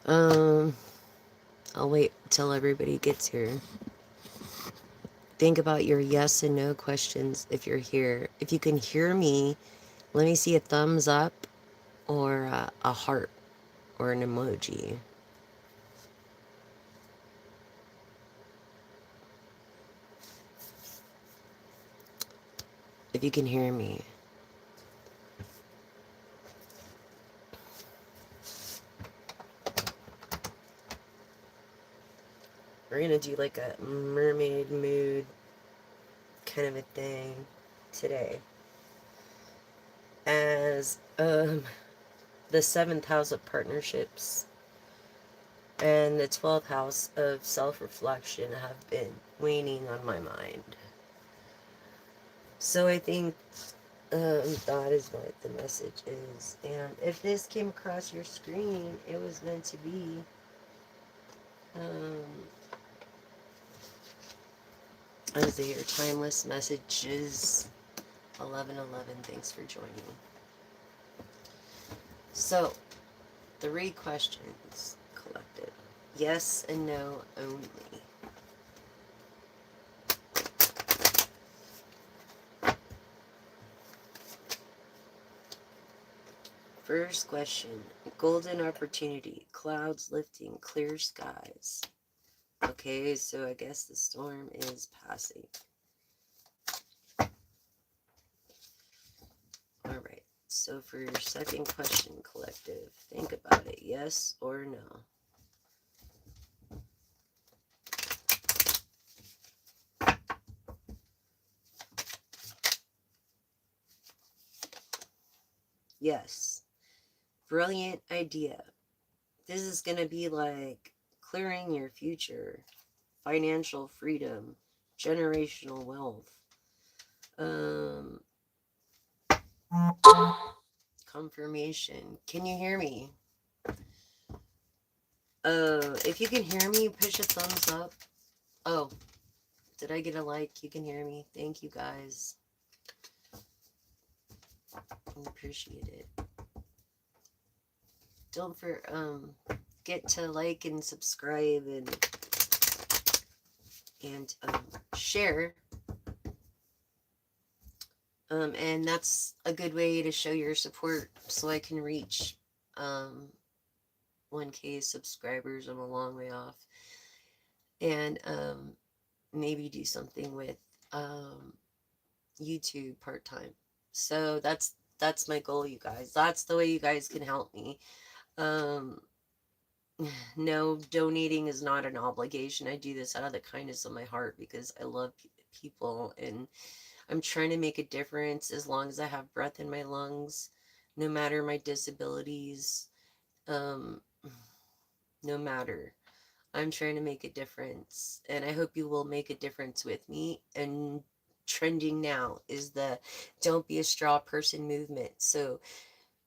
Um, I'll wait till everybody gets here. Think about your yes and no questions if you're here. If you can hear me, let me see a thumbs up or a heart or an emoji. If you can hear me. We're gonna do like a mermaid mood kind of a thing today. As the seventh house of partnerships and the 12th house of self reflection have been waning on my mind. So I think that is what the message is. And if this came across your screen, it was meant to be. Um, as they are timeless messages. 1111. Thanks for joining. So, three questions collected. Yes and no only. First question. Golden opportunity. Clouds lifting. Clear skies. Okay, so I guess the storm is passing. Alright, so for your second question, collective, think about it. Yes or no? Yes. Brilliant idea. This is going to be like clearing your future, financial freedom, generational wealth, um, confirmation. Can you hear me? If you can hear me, push a thumbs up. Oh, did I get a like? You can hear me. Thank you guys. I appreciate it. Don't get to like and subscribe and share. And that's a good way to show your support so I can reach um 1K subscribers. I'm a long way off. And maybe do something with um YouTube part-time. So that's my goal, you guys. That's the way you guys can help me. Um no, donating is not an obligation. I do this out of the kindness of my heart because I love people, and I'm trying to make a difference as long as I have breath in my lungs, no matter my disabilities, um, no matter. I'm trying to make a difference, and I hope you will make a difference with me. And trending now is the Don't Be a Straw Person movement. So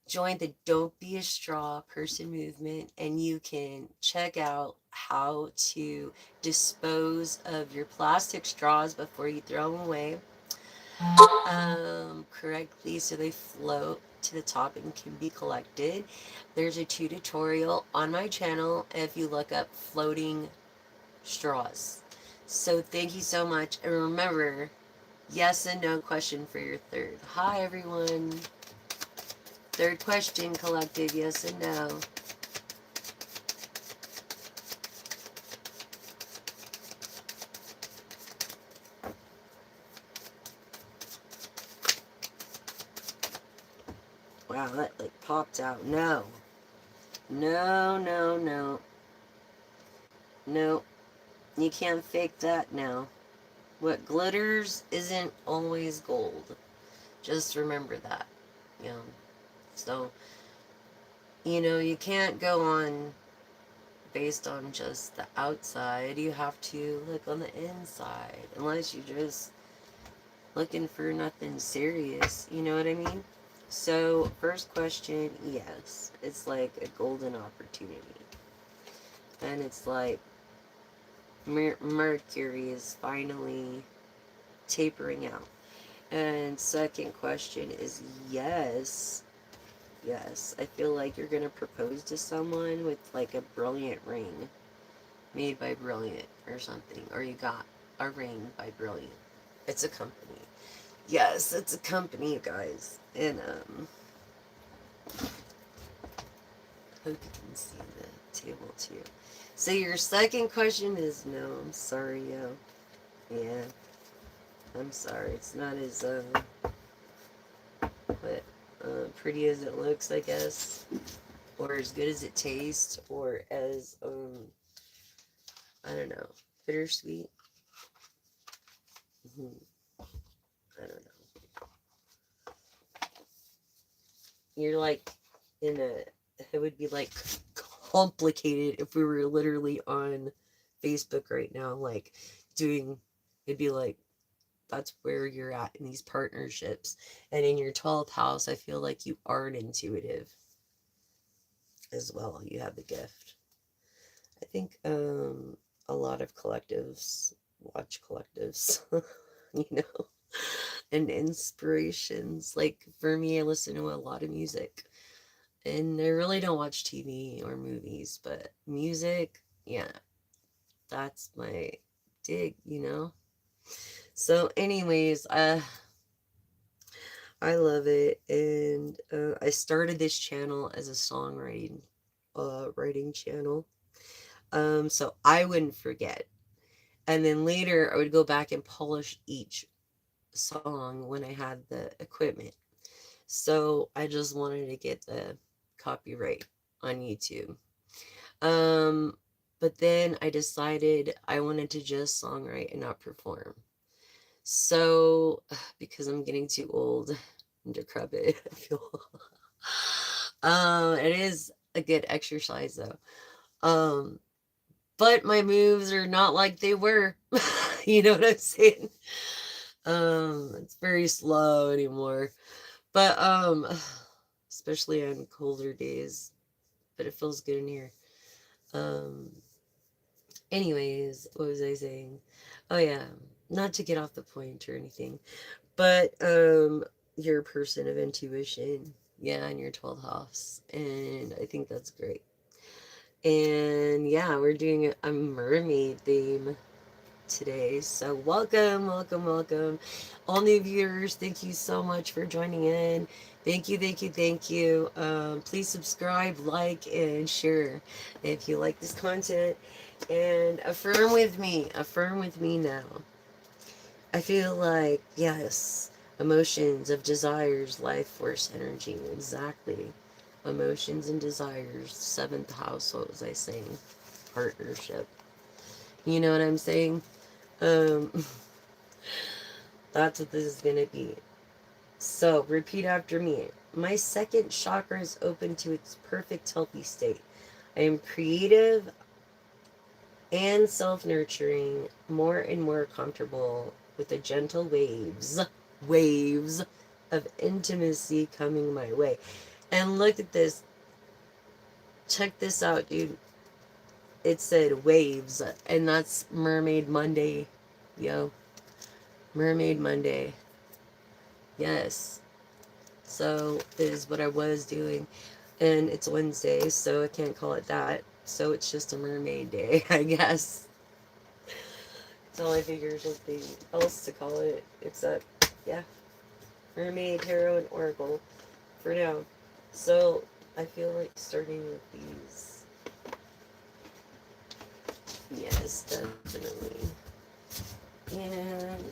join the Don't Be a Straw Person movement, and you can check out how to dispose of your plastic straws before you throw them away correctly so they float to the top and can be collected. There's a tutorial on my channel if you look up floating straws. So thank you so much, and remember, yes and no question for your third. Hi everyone. Third question, collective, yes and no. Wow, that like popped out. No. No, no, no. No. You can't fake that now. What glitters isn't always gold. Just remember that. You know. So, you can't go on based on just the outside. You have to look on the inside. Unless you're just looking for nothing serious. You know what I mean? So, first question, yes. It's like a golden opportunity. And it's like Mercury is finally tapering out. And second question is yes. Yes, I feel like you're gonna propose to someone with like a brilliant ring made by Brilliant or something, or you got a ring by Brilliant. It's a company. Yes, it's a company, you guys. And hope you can see the table too. So your second question is no. I'm sorry, yo. Yeah, I'm sorry. It's not as what pretty as it looks, I guess, or as good as it tastes, or as I don't know, bittersweet. I don't know. You're like in a. It would be like complicated if we were literally on Facebook right now, like doing. It'd be like that's where you're at in these partnerships, and in your 12th house, I feel like you are an intuitive as well. You have the gift. I think a lot of collectives watch collectives, you know, and inspirations. Like for me, I listen to a lot of music, and I really don't watch TV or movies, but music, yeah, that's my dig, you know. So, anyways, I love it, and I started this channel as a songwriting writing channel, so I wouldn't forget. And then later, I would go back and polish each song when I had the equipment. So I just wanted to get the copyright on YouTube. Um, but then I decided I wanted to just songwrite and not perform. So because I'm getting too old and decrepit, I feel it is a good exercise though. Um, but my moves are not like they were. You know what I'm saying? It's very slow anymore. But especially on colder days. But it feels good in here. Um anyways, what was I saying? Oh yeah, not to get off the point or anything. But you're a person of intuition. Yeah, in your 12th house. And I think that's great. And yeah, we're doing a mermaid theme today. So welcome, welcome, welcome. All new viewers, thank you so much for joining in. Thank you, thank you, thank you. Please subscribe, like, and share if you like this content. And affirm with me now. I feel like, yes, emotions of desires, life force energy, exactly. Emotions and desires, seventh house, what was I saying? Partnership. You know what I'm saying? Um, that's what this is going to be. So, repeat after me. My second chakra is open to its perfect healthy state. I am creative and self nurturing, more and more comfortable with the gentle waves of intimacy coming my way. And look at this. Check this out, dude. It said waves, and that's Mermaid Monday. Yo, Mermaid Monday. Yes. So is what I was doing. And it's Wednesday, so I can't call it that. So it's just a mermaid day, I guess. Until I figure something else to call it. Except, yeah, mermaid, tarot, and oracle for now. So I feel like starting with these. Yes, definitely. And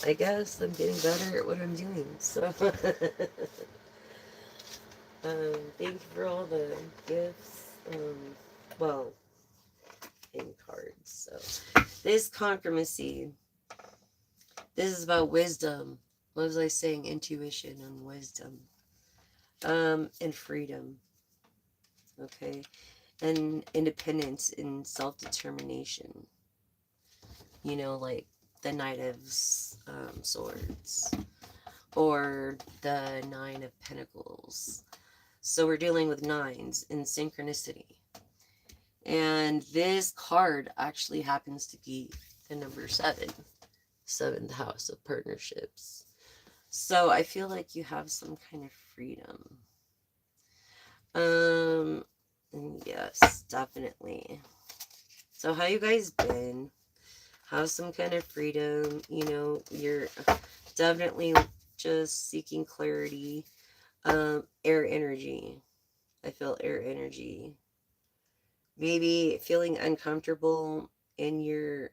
I guess I'm getting better at what I'm doing. So, thank you for all the gifts. Well, in cards. So, this confirmation, this is about wisdom. What was I saying? Intuition and wisdom. And freedom. Okay. And independence and self determination. You know, like the Knight of Swords or the Nine of Pentacles. So we're dealing with nines in synchronicity. And this card actually happens to be the number 7, seventh house of partnerships. So I feel like you have some kind of freedom. Yes, definitely. So how you guys been? Have some kind of freedom. You know, you're definitely just seeking clarity. Air energy. I feel air energy. Maybe feeling uncomfortable in your,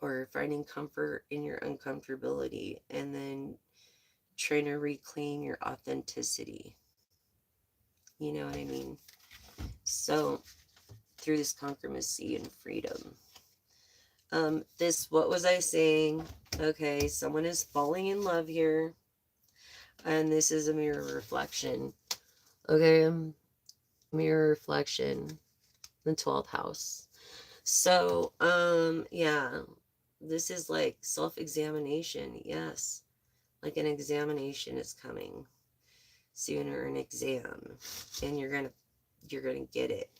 or finding comfort in your uncomfortability, and then trying to reclaim your authenticity. You know what I mean? So, through this concurrency and freedom. What was I saying? Okay, someone is falling in love here, and this is a mirror reflection. Okay, mirror reflection, the 12th house. So, yeah, this is like self-examination. Yes, like an examination is coming sooner, an exam, and you're gonna get it,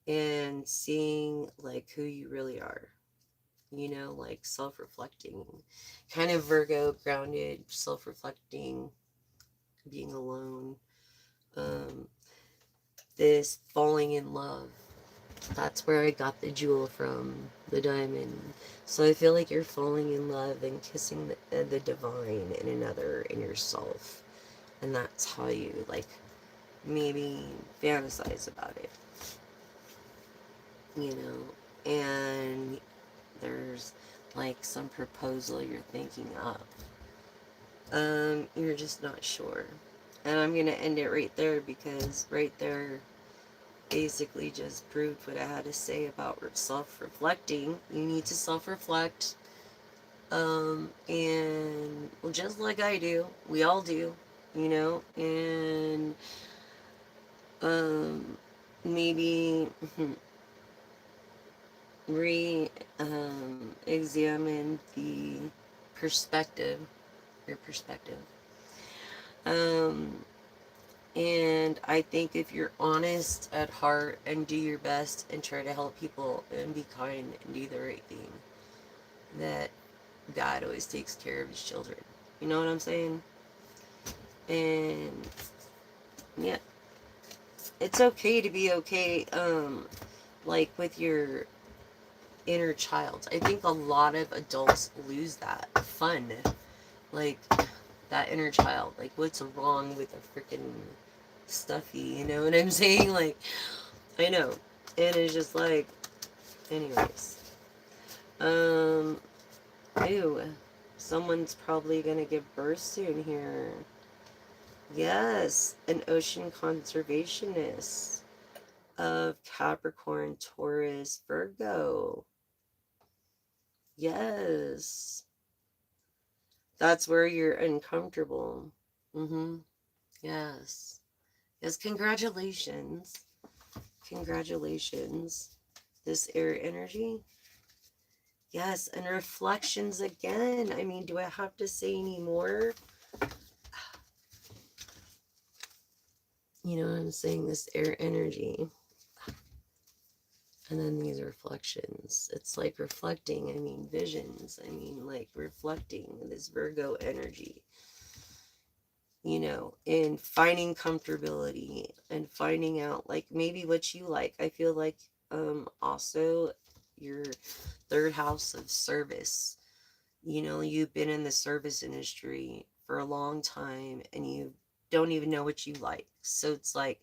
and seeing like who you really are, you know, like self-reflecting, kind of Virgo grounded, self-reflecting, being alone, um this falling in love, that's where I got the jewel from, the diamond. So I feel like you're falling in love and kissing the divine in another, in yourself, and that's how you like maybe fantasize about it, you know. And there's like some proposal you're thinking of. You're just not sure. And I'm gonna end it right there, because right there basically just proved what I had to say about self-reflecting. You need to self-reflect. And well, just like I do, we all do, you know, and um maybe re examine the perspective, your perspective. Um and I think if you're honest at heart and do your best and try to help people and be kind and do the right thing, that God always takes care of his children. You know what I'm saying? And yeah, it's okay to be okay, like with your inner child. I think a lot of adults lose that fun, like that inner child. Like, what's wrong with a freaking stuffy? You know what I'm saying? Like, I know, and it's just like, anyways. Um, ew, someone's probably gonna give birth soon here. Yes, an ocean conservationist of Capricorn, Taurus, Virgo. Yes. That's where you're uncomfortable. Mm-hmm. Yes. Yes, congratulations. Congratulations. This air energy. Yes, and reflections again. I mean, do I have to say any more? You know what I'm saying? This air energy. And then these reflections. It's like reflecting. I mean, visions. I mean, like reflecting this Virgo energy. You know, in finding comfortability and finding out like maybe what you like. I feel like also your third house of service. You know, you've been in the service industry for a long time and you don't even know what you like. So it's like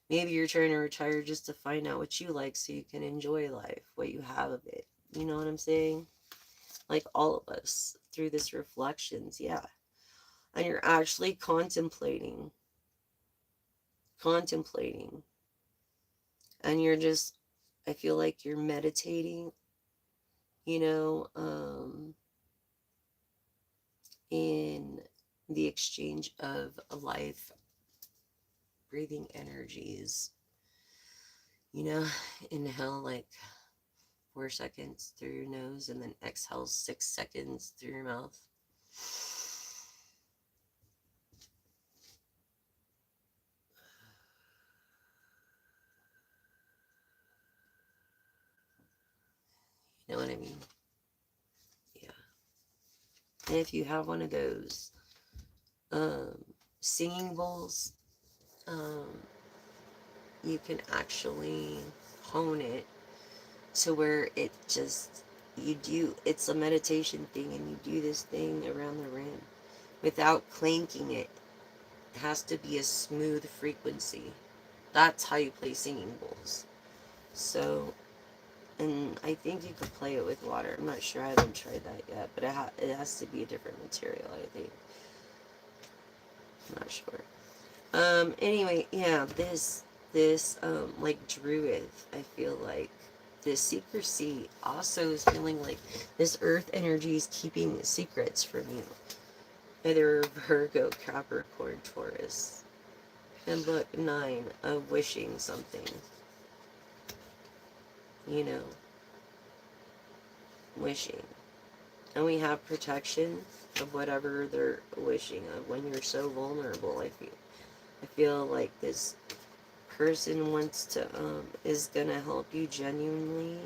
maybe you're trying to retire just to find out what you like so you can enjoy life, what you have of it. You know what I'm saying? Like all of us through this reflections, yeah. And you're actually contemplating. And you're just, I feel like you're meditating, you know, in the exchange of life, breathing energies. You know, inhale like 4 seconds through your nose and then exhale 6 seconds through your mouth. You know what I mean? Yeah. And if you have one of those singing bowls, um, you can actually hone it to where it just, it's a meditation thing, and you do this thing around the rim without clanking it. It has to be a smooth frequency. That's how you play singing bowls. So, and I think you could play it with water. I'm not sure. I haven't tried that yet, but it has to be a different material, I think. I'm not sure. Anyway, yeah, like druid, I feel like this secrecy also is feeling like this earth energy is keeping secrets from you. Either Virgo, Capricorn, Taurus. And look, 9 of wishing something. You know, wishing. And we have protection of whatever they're wishing of when you're so vulnerable. I feel like this person wants to is gonna help you genuinely.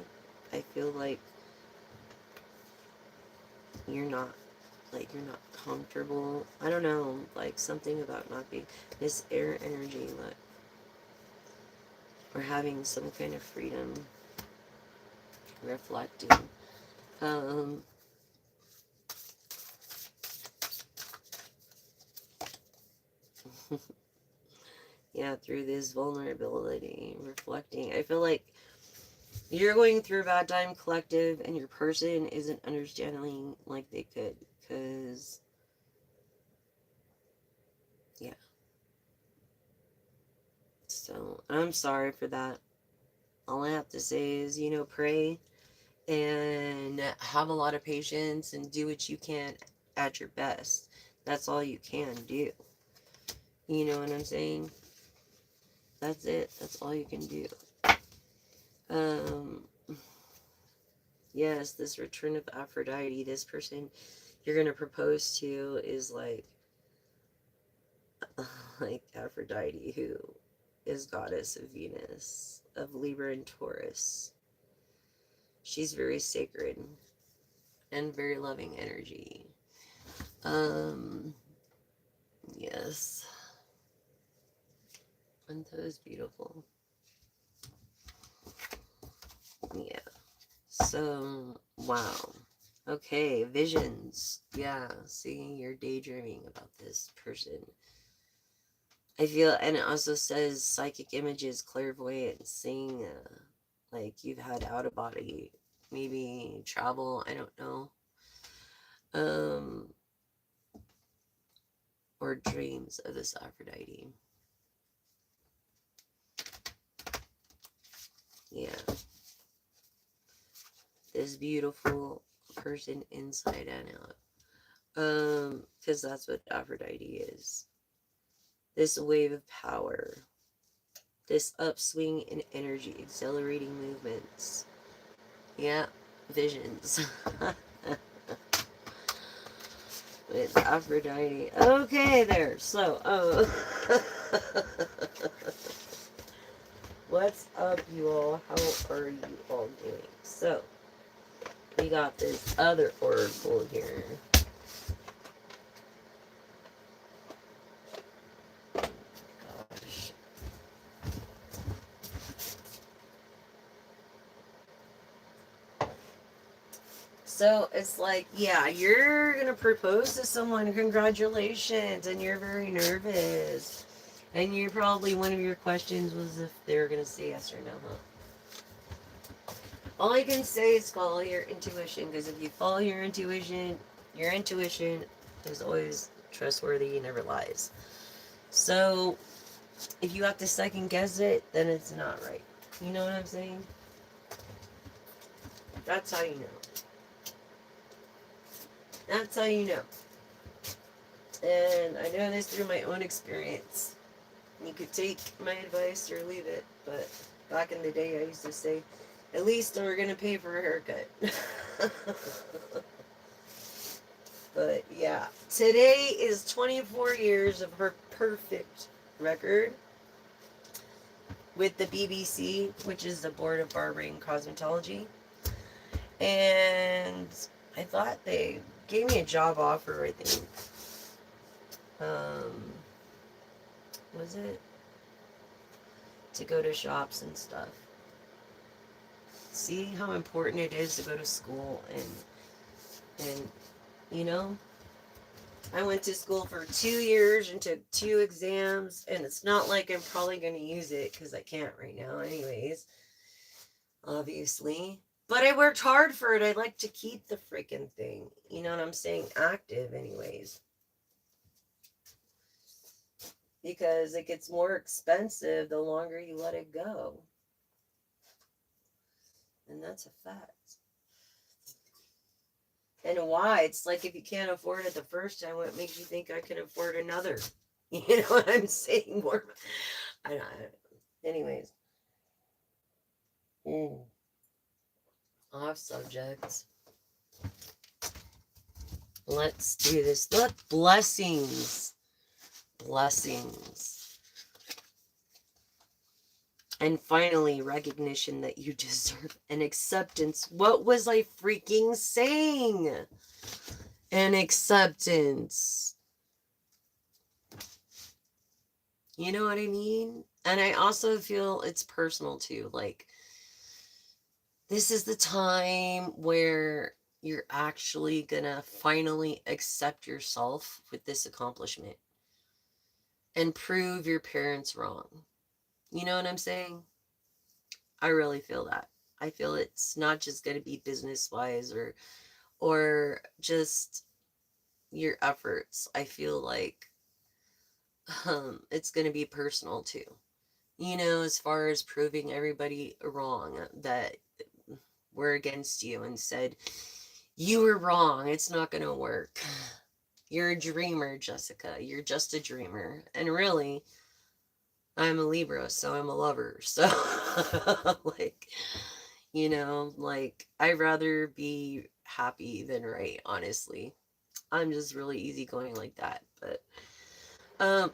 I feel like you're not comfortable. I don't know, like something about not being this air energy, like or having some kind of freedom, reflecting. Yeah, through this vulnerability, reflecting. I feel like you're going through a bad time, collective, and your person isn't understanding like they could. Because, yeah. So, I'm sorry for that. All I have to say is, pray and have a lot of patience and do what you can at your best. That's all you can do. You know what I'm saying? That's it. That's all you can do. Um, yes, this return of Aphrodite, this person you're going to propose to is like Aphrodite, who is goddess of Venus, of Libra and Taurus. She's very sacred and very loving energy. Yes. And that is beautiful. Yeah. So, wow. Okay, visions. Yeah, seeing you're daydreaming about this person. I feel, and it also says psychic images, clairvoyance, seeing, like you've had out of body, maybe travel, I don't know. Or dreams of this Aphrodite. Yeah. This beautiful person inside and out. Because that's what Aphrodite is. This wave of power. This upswing in energy, accelerating movements. Yeah, visions. With Aphrodite. Okay, there. So, what's up, you all? How are you all doing? So, we got this other oracle here. Gosh. So it's like, yeah, you're going to propose to someone, congratulations, and you're very nervous. And you probably, one of your questions was if they were going to say yes or no, huh? All I can say is follow your intuition, because if you follow your intuition is always trustworthy, never lies. So if you have to second guess it, then it's not right. You know what I'm saying? That's how you know. That's how you know. And I know this through my own experience. You could take my advice or leave it, but back in the day I used to say, at least we're going to pay for a haircut. But yeah, today is 24 years of her perfect record with the BBC, which is the Board of Barbering Cosmetology. And I thought they gave me a job offer, I think. Um, was it? To go to shops and stuff. See how important it is to go to school and you know, I went to school for 2 years and took 2 exams, and it's not like I'm probably going to use it because I can't right now, anyways, obviously. But I worked hard for it. I like to keep the freaking thing. You know what I'm saying? Active, anyways. Because it gets more expensive the longer you let it go. And that's a fact. And why? It's like if you can't afford it the first time, what makes you think I can afford another? You know what I'm saying? More. I don't. Anyways. Off subject. Let's do this. Look, blessings. Blessings. And finally, recognition that you deserve and acceptance. What was I freaking saying? And acceptance. You know what I mean? And I also feel it's personal too. Like, this is the time where you're actually gonna finally accept yourself with this accomplishment and prove your parents wrong. You know what I'm saying? I really feel that. I feel it's not just gonna be business wise or just your efforts. I feel like it's gonna be personal too. You know, as far as proving everybody wrong that were against you and said, you were wrong, it's not going to work. You're a dreamer, Jessica. You're just a dreamer. And really, I'm a Libra, so I'm a lover. So, like, you know, like, I'd rather be happy than right, honestly. I'm just really easygoing like that. But, um,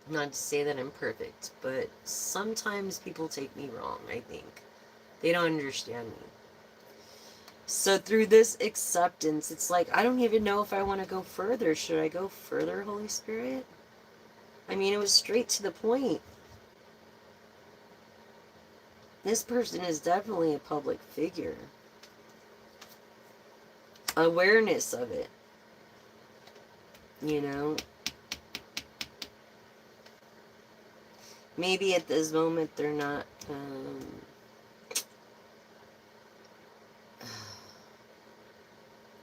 not to say that I'm perfect, but sometimes people take me wrong, I think. They don't understand me. So through this acceptance, it's like, I don't even know if I want to go further. Should I go further, Holy Spirit? I mean, it was straight to the point. This person is definitely a public figure. Awareness of it. You know? Maybe at this moment they're not,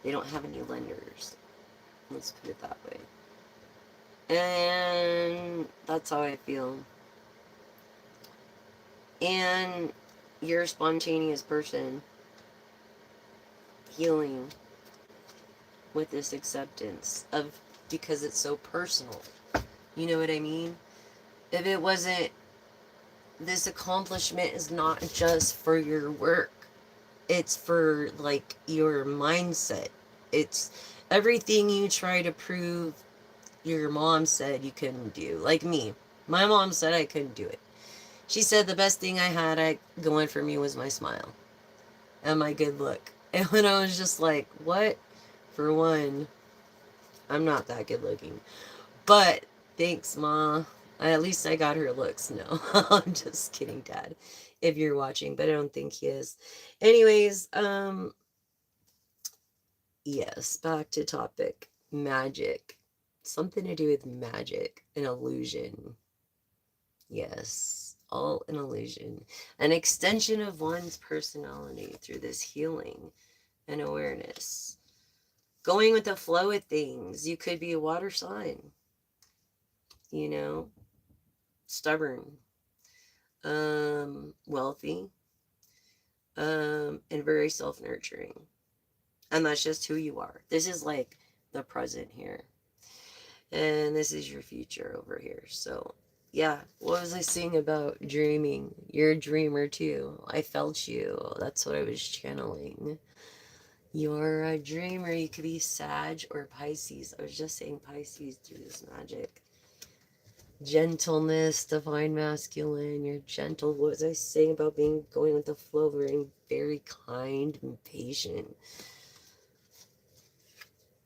they don't have any lenders. Let's put it that way. And that's how I feel. And you're a spontaneous person healing with this acceptance of, because it's so personal. You know what I mean? If it wasn't, this accomplishment is not just for your work. It's for like your mindset. It's everything you try to prove your mom said you couldn't do. Like me. My mom said I couldn't do it. She said the best thing I going for me was my smile and my good look. And when I was just like, what? For one, I'm not that good looking. But thanks, Ma. At least I got her looks. No, I'm just kidding, Dad. If you're watching, but I don't think he is. Anyways, yes, back to topic. Magic. Something to do with magic, an illusion. Yes, all an illusion. An extension of one's personality through this healing and awareness. Going with the flow of things. You could be a water sign, you know, stubborn, wealthy, and very self-nurturing. And that's just who you are. This is like the present here. And this is your future over here. So, yeah, what was I saying about dreaming? You're a dreamer too. I felt you. That's what I was channeling. You're a dreamer. You could be Sag or Pisces. I was just saying Pisces through this magic. Gentleness, divine masculine, you're gentle. What was I saying about being going with the flow, being very kind and patient?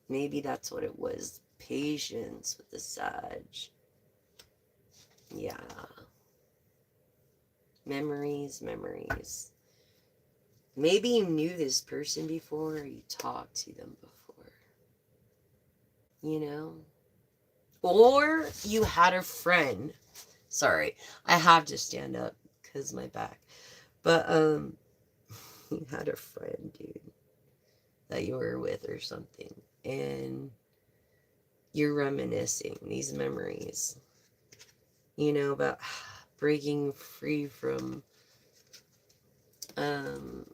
Maybe that's what it was. Patience with the Sag. Yeah. Memories, memories. Maybe you knew this person before, or you talked to them before. You know? Or you had a friend. Sorry, I have to stand up because my back. But, you had a friend, dude, that you were with or something. And you're reminiscing these memories, about breaking free from um,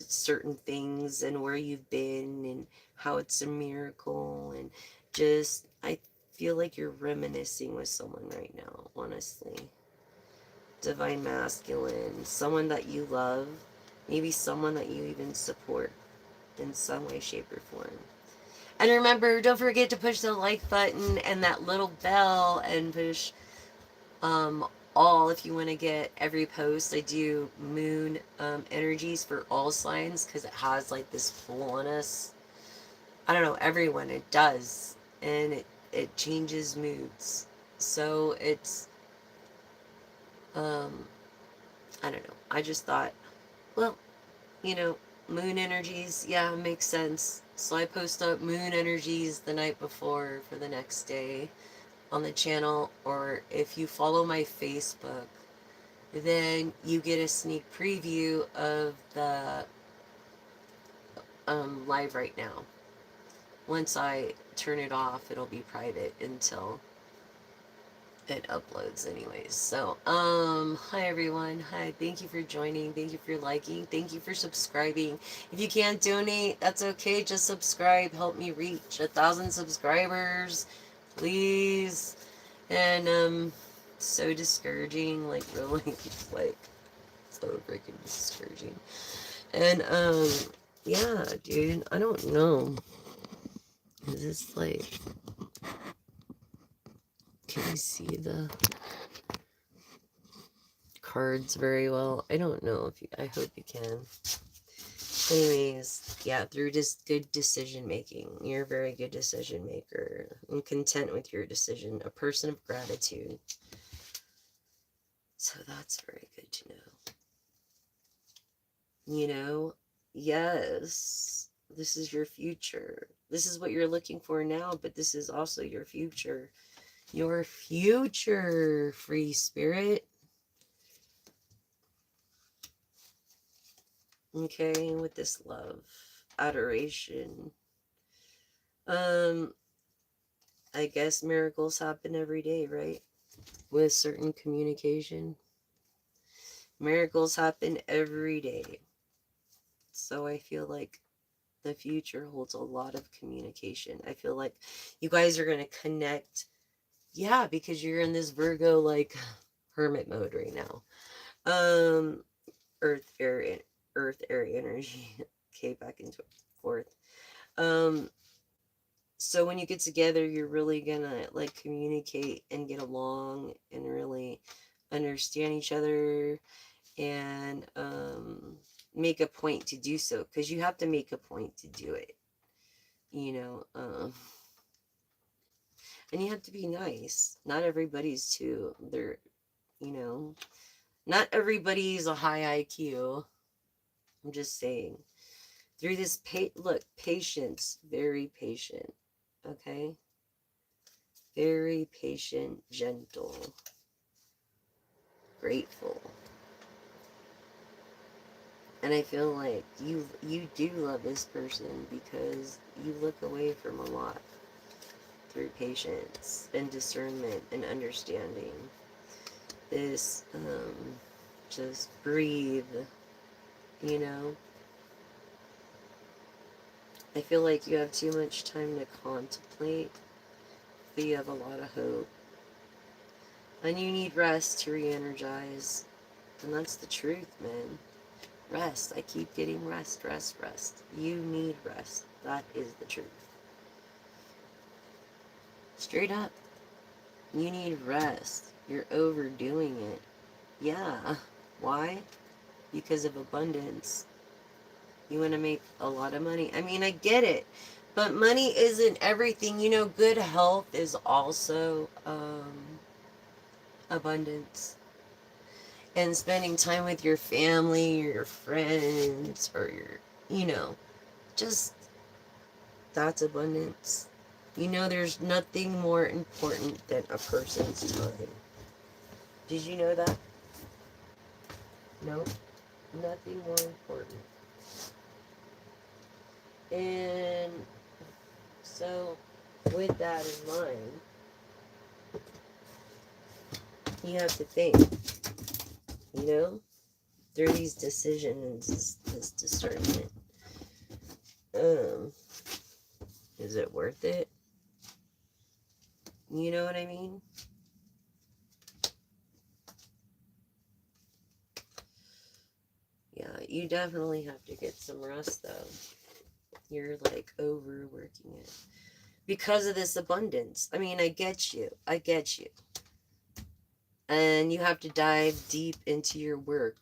certain things and where you've been and how it's a miracle. And just, I feel like you're reminiscing with someone right now, honestly. Divine masculine, someone that you love, maybe someone that you even support in some way, shape, or form. And remember, don't forget to push the like button and that little bell and push um, all if you want to get every post. I do moon energies for all signs because it has like this pull on us. I don't know, everyone, it does. And it changes moods. So it's, um, I don't know. I just thought, well, you know, moon energies, yeah, makes sense. So I post up moon energies the night before for the next day on the channel, or if you follow my Facebook, then you get a sneak preview of the live right now. Once I turn it off, it'll be private until it uploads anyways. So, hi everyone. Hi, thank you for joining. Thank you for liking. Thank you for subscribing. If you can't donate, that's okay. Just subscribe. Help me reach 1,000 subscribers, please. And, so discouraging, like really, like, so freaking discouraging. And, yeah, dude, I don't know. Is this like, can you see the cards very well? I don't know if you, I hope you can. Anyways, yeah, through just good decision making. You're a very good decision maker. I'm content with your decision. A person of gratitude. So that's very good to know. Yes, this is your future. This is what you're looking for now, but this is also your future. Your future, free spirit. Okay, with this love, adoration. I guess miracles happen every day, right? With certain communication. Miracles happen every day. So I feel like the future holds a lot of communication. I feel like you guys are going to connect. Yeah, because you're in this Virgo, like, hermit mode right now. Earth, air energy. Okay, back into fourth. So when you get together, you're really gonna like communicate and get along and really understand each other and make a point to do so, because you have to make a point to do it, you know. And you have to be nice. Not everybody's too. They're, you know, not everybody's a high IQ. I'm just saying. Through this look, patience, very patient. Okay? Very patient, gentle, grateful. And I feel like you do love this person because you look away from a lot through patience and discernment and understanding. This just breathe, you know. I feel like you have too much time to contemplate, but you have a lot of hope. And you need rest to re-energize. And that's the truth, man. Rest. I keep getting rest, rest, rest. You need rest. That is the truth. Straight up. You need rest. You're overdoing it. Yeah. Why? Because of abundance. You want to make a lot of money. I mean, I get it. But money isn't everything. You know, good health is also abundance. And spending time with your family or your friends or you know, just that's abundance. You know, there's nothing more important than a person's time. Did you know that? No, nothing more important. And so, with that in mind, you have to think, you know, through these decisions, this discernment. Um, is it worth it? You know what I mean? Yeah, you definitely have to get some rest though. You're like overworking it because of this abundance. I mean, I get you. I get you. And you have to dive deep into your work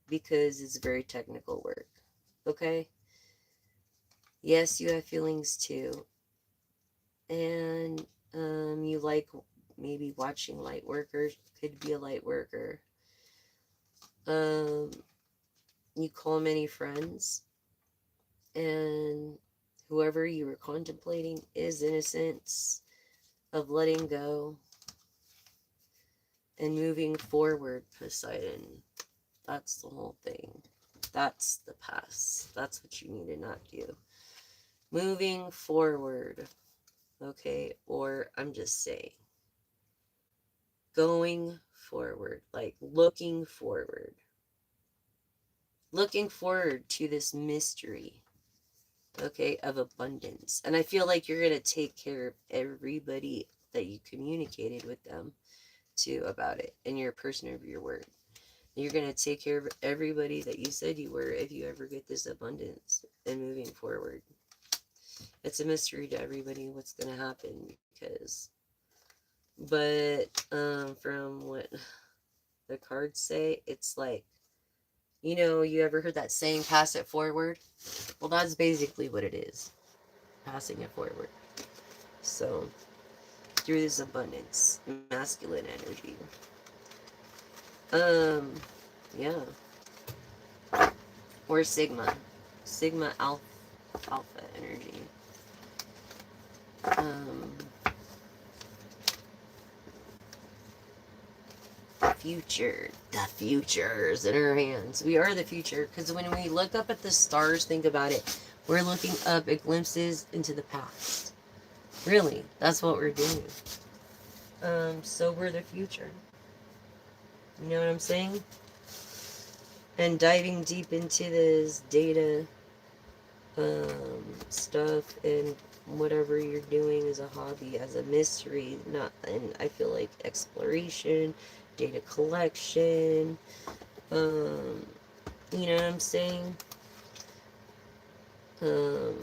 because it's very technical work. Okay? Yes, you have feelings too. And you like maybe watching light workers, could be a light worker. Um, you call many friends, and whoever you were contemplating is innocence of letting go and moving forward, Poseidon. That's the whole thing. That's the past. That's what you need to not do. Moving forward, okay? Or I'm just saying, going forward, like looking forward to this mystery, okay, of abundance. And I feel like you're going to take care of everybody that you communicated with them to about it, and you're a person of your word. You're going to take care of everybody that you said you were if you ever get this abundance and moving forward. It's a mystery to everybody what's going to happen because, but from what the cards say, it's like, you know, you ever heard that saying, pass it forward? Well, that's basically what it is, passing it forward. So, through this abundance, masculine energy. Um, yeah. Or Sigma alpha energy. Um, the future is in our hands. We are the future because when we look up at the stars, think about it. We're looking up at glimpses into the past. Really, that's what we're doing. So we're the future. You know what I'm saying? And diving deep into this data stuff and whatever you're doing as a hobby, as a mystery, not, and I feel like exploration, data collection, you know what I'm saying? Um,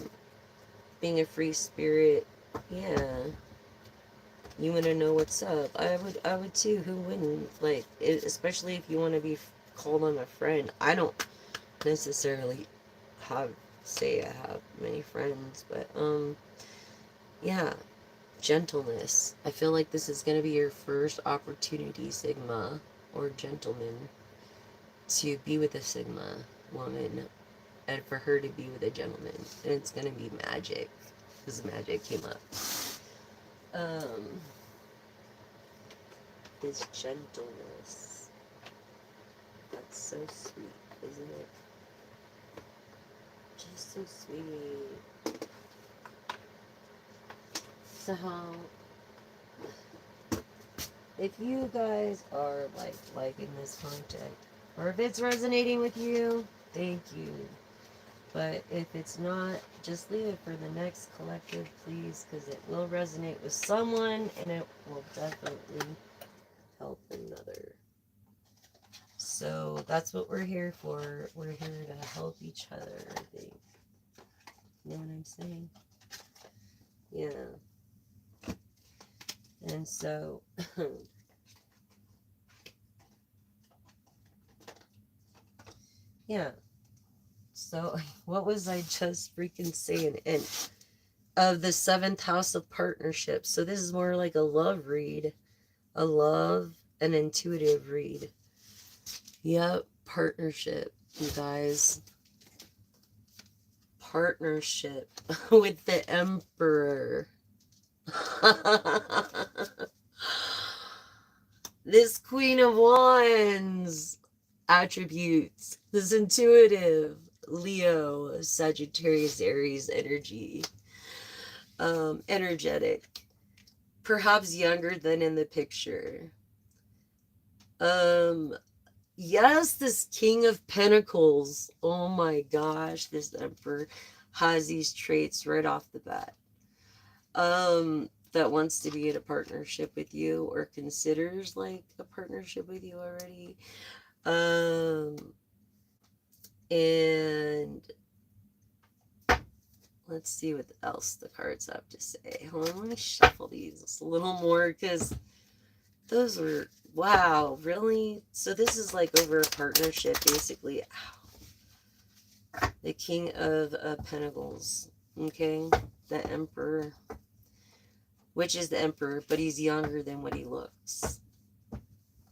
being a free spirit, yeah. You want to know what's up? I would too. Who wouldn't? Like, especially if you want to be called on a friend. I don't necessarily have say I have many friends, but yeah, gentleness. I feel like this is going to be your first opportunity, Sigma or gentleman, to be with a Sigma woman and for her to be with a gentleman. And it's going to be magic because magic came up. His gentleness. That's so sweet, isn't it? Just so sweet. So, if you guys are like liking this content, or if it's resonating with you, thank you. But if it's not, just leave it for the next collective, please, because it will resonate with someone and it will definitely help another. So that's what we're here for. We're here to help each other, I think. You know what I'm saying? Yeah. And so, yeah. So, what was I just freaking saying? And of the seventh house of partnership. So, this is more like a love read, a love and intuitive read. Yep, partnership, you guys. Partnership with the Emperor. This Queen of Wands attributes, this intuitive Leo, Sagittarius, Aries energy, energetic, perhaps younger than in the picture. Yes, this King of Pentacles. Oh my gosh, this Emperor has these traits right off the bat. That wants to be in a partnership with you or considers like a partnership with you already. And let's see what else the cards have to say. Hold on, let me shuffle these a little more because those were, wow, really? So this is like over a partnership, basically. Ow. The King of Pentacles, okay? The Emperor, which is the Emperor, but he's younger than what he looks.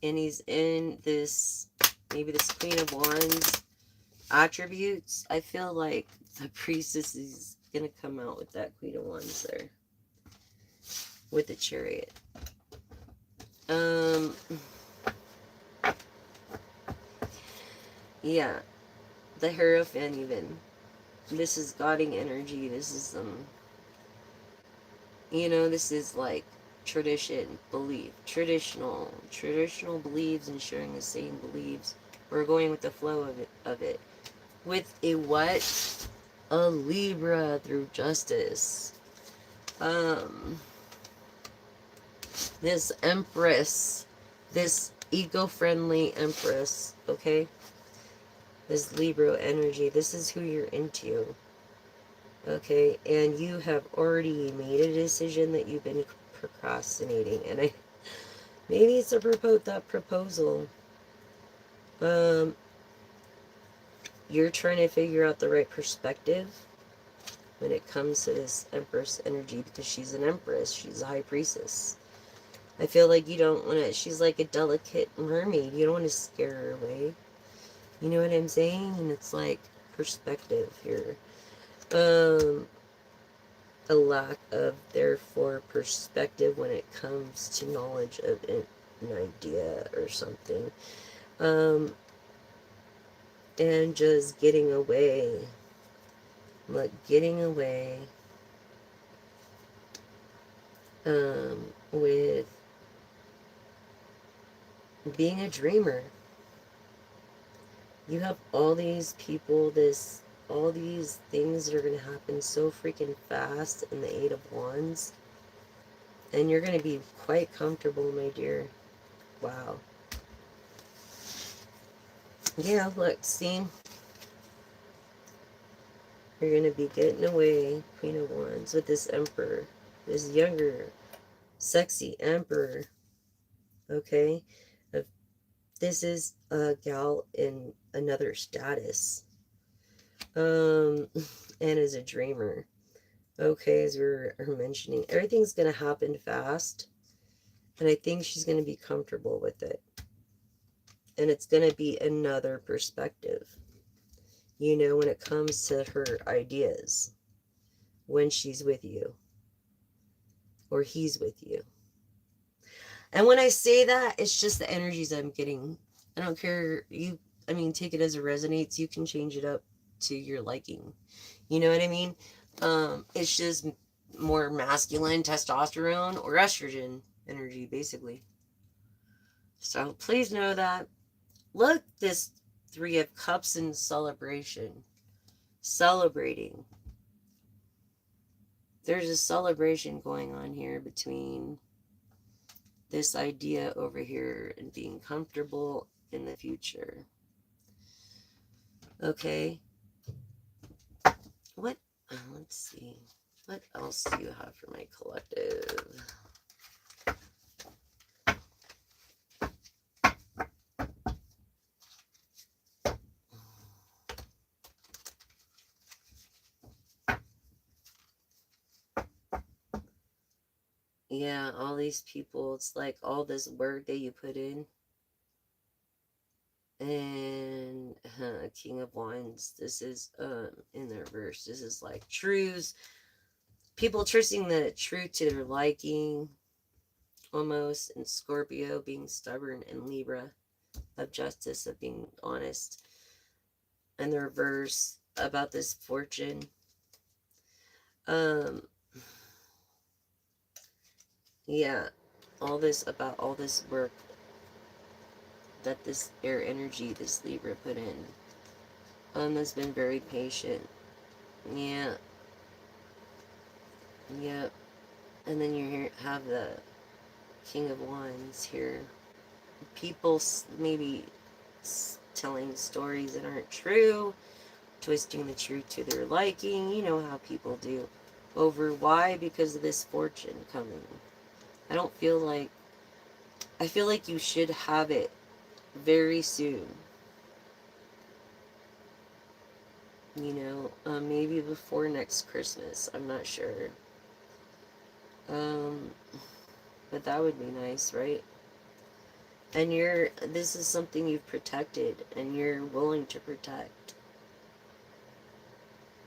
And he's in this, maybe this Queen of Wands attributes. I feel like the Priestess is going to come out with that Queen of Wands there. With the Chariot. Yeah. The Hierophant even. This is guarding energy. This is, you know, this is like tradition, belief, traditional beliefs and sharing the same beliefs. We're going with the flow of it. With a what? A Libra through justice. This Empress, this eco-friendly Empress, okay? This Libra energy, this is who you're into. Okay, and you have already made a decision that you've been procrastinating, and maybe it's that proposal. You're trying to figure out the right perspective when it comes to this Empress energy, because she's an Empress, she's a High Priestess. I feel like you don't want to, she's like a delicate mermaid, you don't want to scare her away. You know what I'm saying? And it's like perspective here. A lack of, therefore, perspective when it comes to knowledge of an idea or something. And just getting away. Like, getting away with being a dreamer. You have all these people, all these things that are going to happen so freaking fast in the Eight of Wands. And you're going to be quite comfortable, my dear. Wow. Yeah, look, see? You're going to be getting away, Queen of Wands, with this Emperor. This younger, sexy Emperor. Okay? This is a gal in another status. And is a dreamer. Okay, as we're mentioning, everything's going to happen fast. And I think she's going to be comfortable with it. And it's going to be another perspective. You know, when it comes to her ideas. When she's with you. Or he's with you. And when I say that, it's just the energies I'm getting. I don't care. Take it as it resonates. You can change it up to your liking. You know what I mean? It's just more masculine testosterone or estrogen energy, basically. So please know that. Look, this Three of Cups in celebration. Celebrating. There's a celebration going on here between this idea over here and being comfortable in the future. Okay. What? Let's see. What else do you have for my collective? Yeah, all these people, it's like all this work that you put in. And King of Wands, this is in the reverse. This is like truths. People trusting the truth to their liking, almost, and Scorpio being stubborn, and Libra of justice, of being honest. And the reverse about this fortune. Um yeah, all this about all this work that this air energy, this Libra put in. Has been very patient. Yeah, yep. And then you have the King of Wands here. People maybe telling stories that aren't true, twisting the truth to their liking. You know how people do. Over why? Because of this fortune coming. I don't feel like. I feel like you should have it very soon. You know, maybe before next Christmas. I'm not sure. Um, but that would be nice, right? And this is something you've protected and you're willing to protect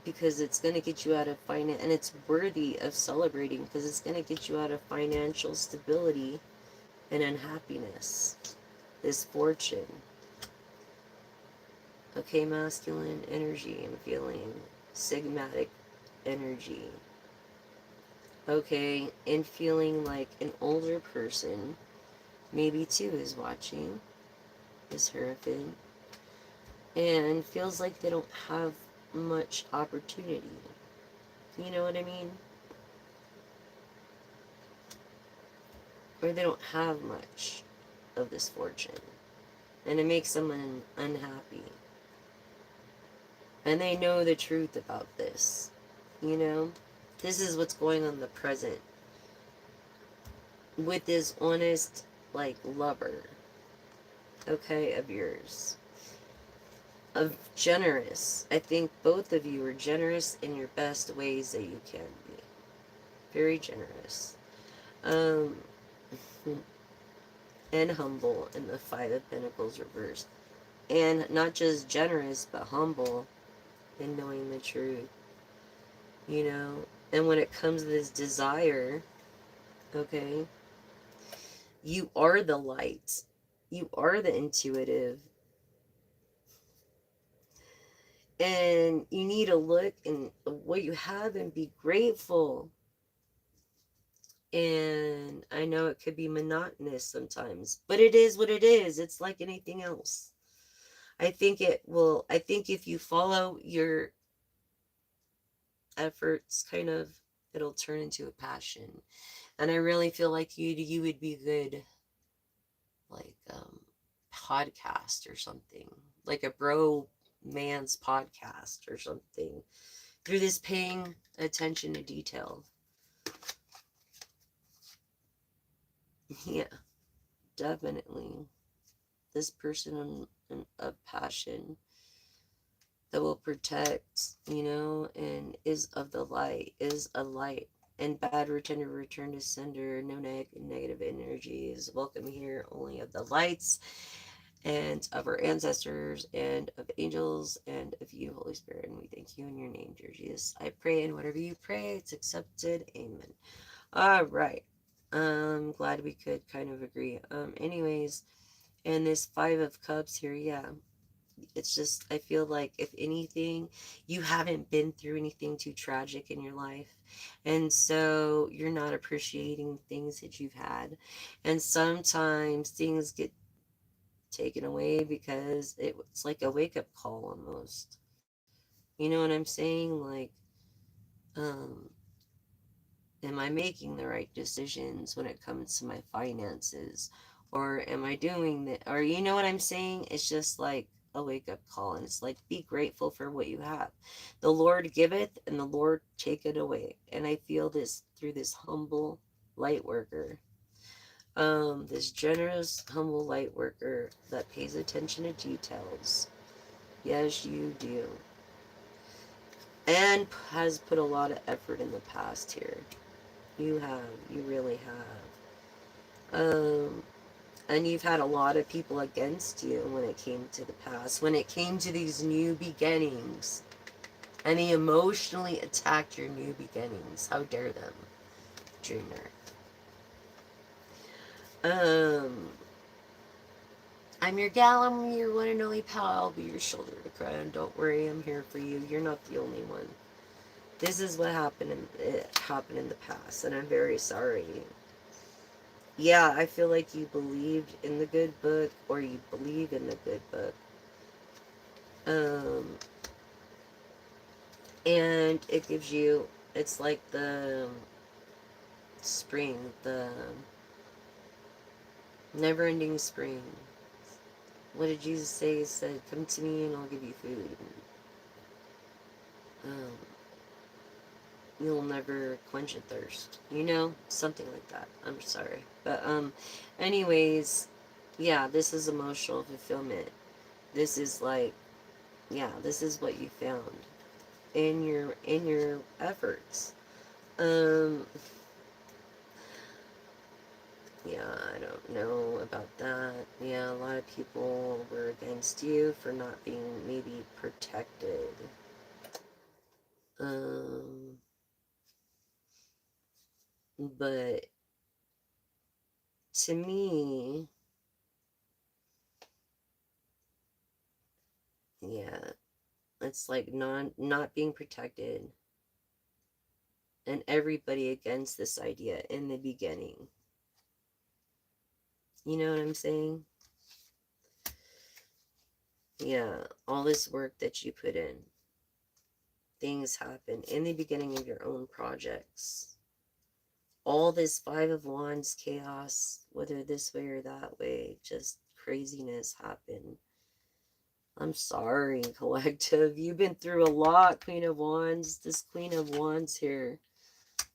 because it's going to get you out of finance, and it's worthy of celebrating because it's going to get you out of financial stability and unhappiness. This fortune. Okay, masculine energy and feeling, sigmatic energy. Okay, and feeling like an older person, maybe too, is watching, is Hierophant, and feels like they don't have much opportunity. You know what I mean? Or they don't have much of this fortune. And it makes them unhappy. And they know the truth about this. You know? This is what's going on in the present. With this honest, like, lover. Okay, of yours. Of generous. I think both of you are generous in your best ways that you can be. Very generous. Um... and humble in the Five of Pentacles reversed. And not just generous, but humble in knowing the truth. You know? And when it comes to this desire, okay, you are the light. You are the intuitive. And you need to look in what you have and be grateful. And I know it could be monotonous sometimes, but it is what it is. It's like anything else. I think if you follow your efforts, kind of, it'll turn into a passion. And I really feel like you would be good, like, podcast or something, like a bro man's podcast or something, through this paying attention to detail. Yeah, definitely. This person of passion that will protect, and is of the light, is a light. And bad return to sender, no negative energies. Welcome here, only of the lights and of our ancestors and of angels and of you, Holy Spirit. And we thank you in your name, dear Jesus. I pray, and whatever you pray, it's accepted. Amen. All right. Glad we could kind of agree. Anyways, and this Five of Cups here, yeah, it's just, I feel like, if anything, you haven't been through anything too tragic in your life, and so you're not appreciating things that you've had. And sometimes things get taken away because it's like a wake-up call almost. You know what I'm saying? Like, um am I making the right decisions when it comes to my finances? Or am I doing that? Or, you know what I'm saying? It's just like a wake up call. And it's like, be grateful for what you have. The Lord giveth and the Lord taketh away. And I feel this through this humble light worker. This generous, humble light worker that pays attention to details. Yes, you do. And has put a lot of effort in the past here. You have. You really have. And you've had a lot of people against you when it came to the past, when it came to these new beginnings. And they emotionally attacked your new beginnings. How dare them, dreamer. Um, I'm your gal, I'm your one and only pal. I'll be your shoulder to cry on. Don't worry, I'm here for you. You're not the only one. This is what happened it happened in the past, and I'm very sorry. Yeah, I feel like you believed in the good book, or you believe in the good book. Um, and it gives you, it's like the spring, the never-ending spring. What did Jesus say? He said, "Come to me, and I'll give you food. Um, you'll never quench a thirst." You know, something like that. I'm sorry, but anyways, yeah, this is emotional fulfillment. This is like, yeah, this is what you found in your efforts. Um, yeah, I don't know about that. Yeah, a lot of people were against you for not being maybe protected. Um, but to me, yeah, it's like not being protected and everybody against this idea in the beginning. You know what I'm saying? Yeah, all this work that you put in, things happen in the beginning of your own projects. All this Five of Wands chaos, whether this way or that way, just craziness happened. I'm sorry, collective. You've been through a lot, Queen of Wands. This Queen of Wands here.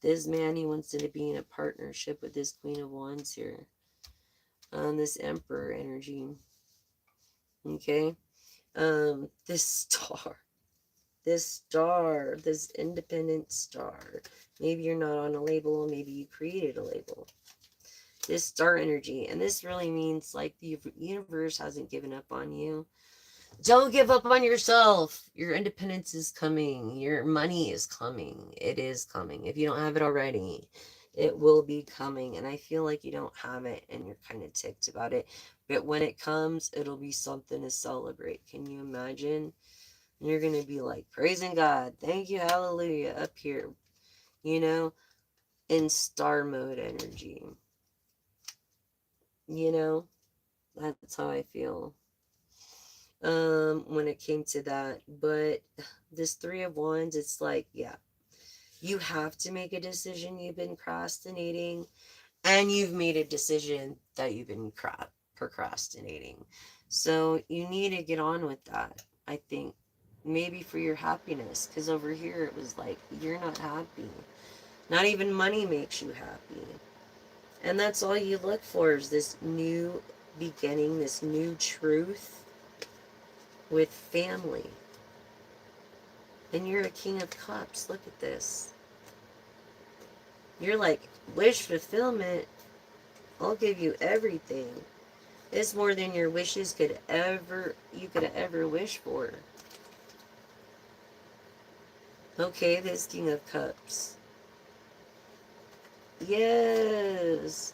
This man, he wants to be in a partnership with this Queen of Wands here. On this Emperor energy. Okay? This star. This star. This independent star. Maybe you're not on a label. Maybe you created a label. This star energy. And this really means like the universe hasn't given up on you. Don't give up on yourself. Your independence is coming. Your money is coming. It is coming. If you don't have it already, it will be coming. And I feel like you don't have it and you're kind of ticked about it. But when it comes, it'll be something to celebrate. Can you imagine? And you're going to be like, praising God. Thank you. Hallelujah. Up here, you know, in star mode energy. You know, that's how I feel. When it came to that. But this Three of Wands, it's like, yeah, you have to make a decision. You've been procrastinating, and you've made a decision that you've been procrastinating. So you need to get on with that, I think. Maybe for your happiness, because over here it was like, you're not happy. Not even money makes you happy. And that's all you look for is this new beginning, this new truth with family. And you're a King of Cups. Look at this. You're like, wish fulfillment. I'll give you everything. It's more than your wishes you could ever wish for. Okay, this King of Cups. Yes.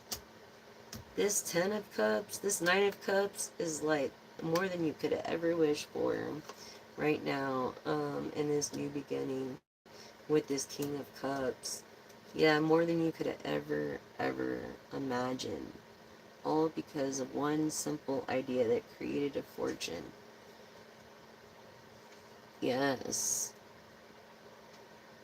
This Ten of Cups, this Nine of Cups is like more than you could ever wish for right now, in this new beginning with this King of Cups. Yeah, more than you could ever imagine. All because of one simple idea that created a fortune. Yes.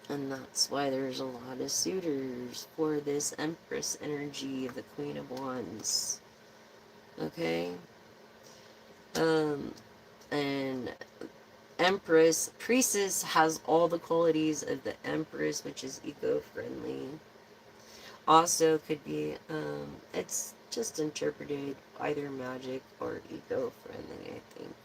And that's why there's a lot of suitors for this Empress energy of the Queen of Wands. Okay? And Empress, Priestess has all the qualities of the Empress, which is eco-friendly. Also could be, it's just interpreted either magic or eco-friendly, I think.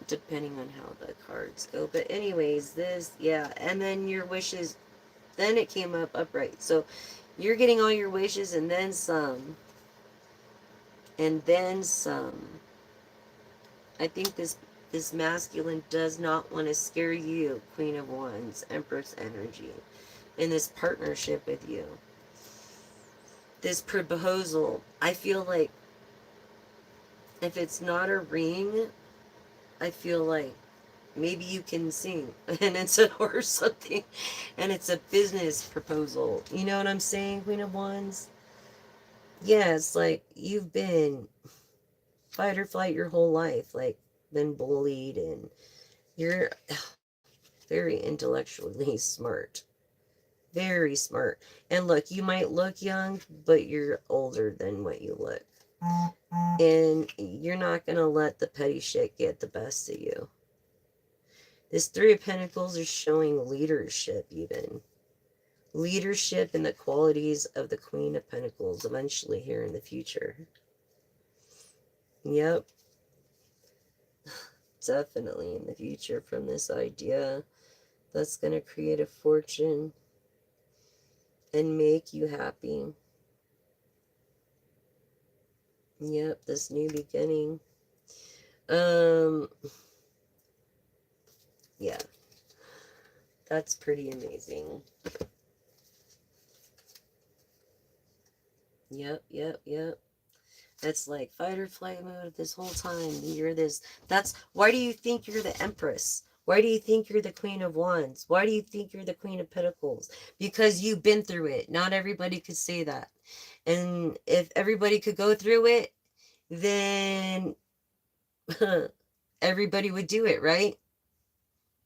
Depending on how the cards go. But anyways, this, yeah. And then your wishes, Then it came up upright. So you're getting all your wishes and then some. And then some. I think this masculine does not want to scare you, Queen of Wands, Empress energy, in this partnership with you. This proposal, I feel like if it's not a ring, I feel like maybe you can sing and it's a or something and it's a business proposal. You know what I'm saying, Queen of Wands? Yeah, it's like you've been fight or flight your whole life, like been bullied, and you're very intellectually smart. Very smart. And look, you might look young, but you're older than what you look. And you're not going to let the petty shit get the best of you. This Three of Pentacles is showing leadership, even. Leadership and the qualities of the Queen of Pentacles eventually here in the future. Yep. Definitely in the future from this idea that's going to create a fortune and make you happy. Yep, this new beginning. Yeah, that's pretty amazing. Yep. It's like fight or flight mode this whole time. You're this. That's why do you think you're the Empress? Why do you think you're the Queen of Wands? Why do you think you're the Queen of Pentacles? Because you've been through it. Not everybody could say that. And if everybody could go through it, then everybody would do it, right?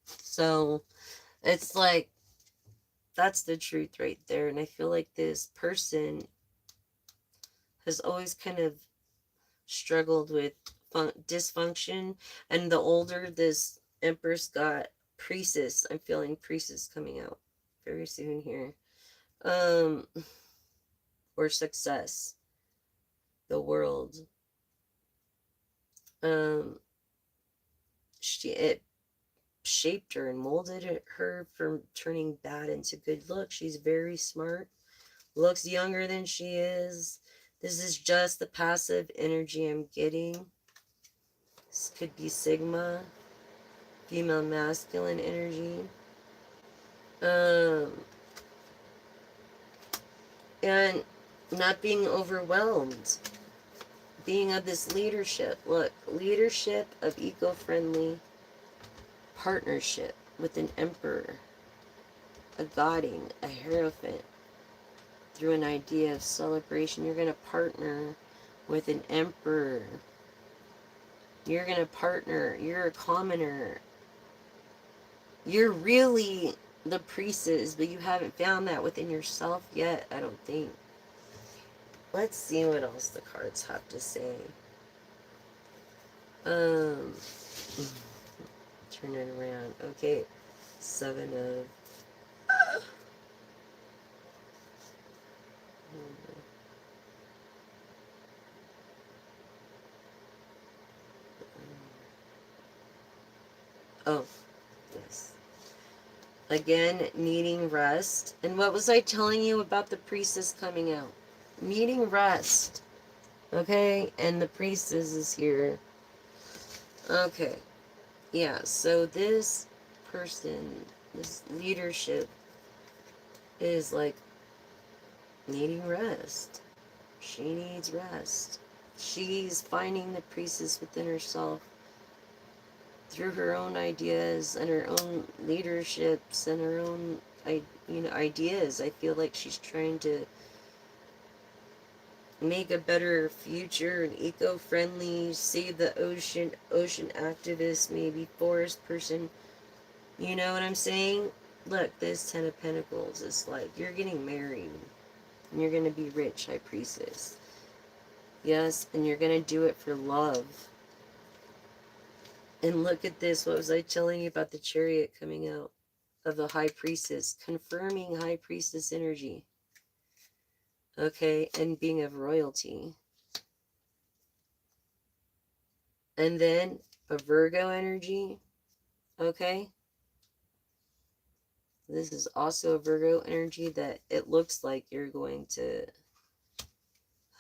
So it's like, that's the truth right there. And I feel like this person has always kind of struggled with dysfunction. And the older this Empress got, Priestess, I'm feeling Priestess coming out very soon here. Or Success, the World. It shaped her and molded her from turning bad into good. Look, she's very smart, looks younger than she is. This is just the passive energy I'm getting. This could be Sigma, female masculine energy. And not being overwhelmed, being of this leadership. Look, leadership of eco-friendly partnership with an emperor, a godding, a hierophant. Through an idea of celebration, you're going to partner with an emperor. You're going to partner. You're a commoner. You're really the priestess, but you haven't found that within yourself yet, I don't think. Let's see what else the cards have to say. Turn it around. Okay. Seven of... Oh, yes. Again, needing rest. And what was I telling you about the priestess coming out? Needing rest. Okay? And the priestess is here. Okay. Yeah, so this person, this leadership is like needing rest. She needs rest. She's finding the priestess within herself through her own ideas and her own leaderships and her own ideas. I feel like she's trying to make a better future, an eco-friendly, save the ocean activist, maybe forest person. You know what I'm saying? Look, this Ten of Pentacles is like, you're getting married and you're going to be rich, High Priestess. Yes, and you're going to do it for love. And look at this. What was I telling you about the Chariot coming out of the High Priestess? Confirming High Priestess energy. Okay, and being of royalty. And then a Virgo energy. Okay. This is also a Virgo energy that it looks like you're going to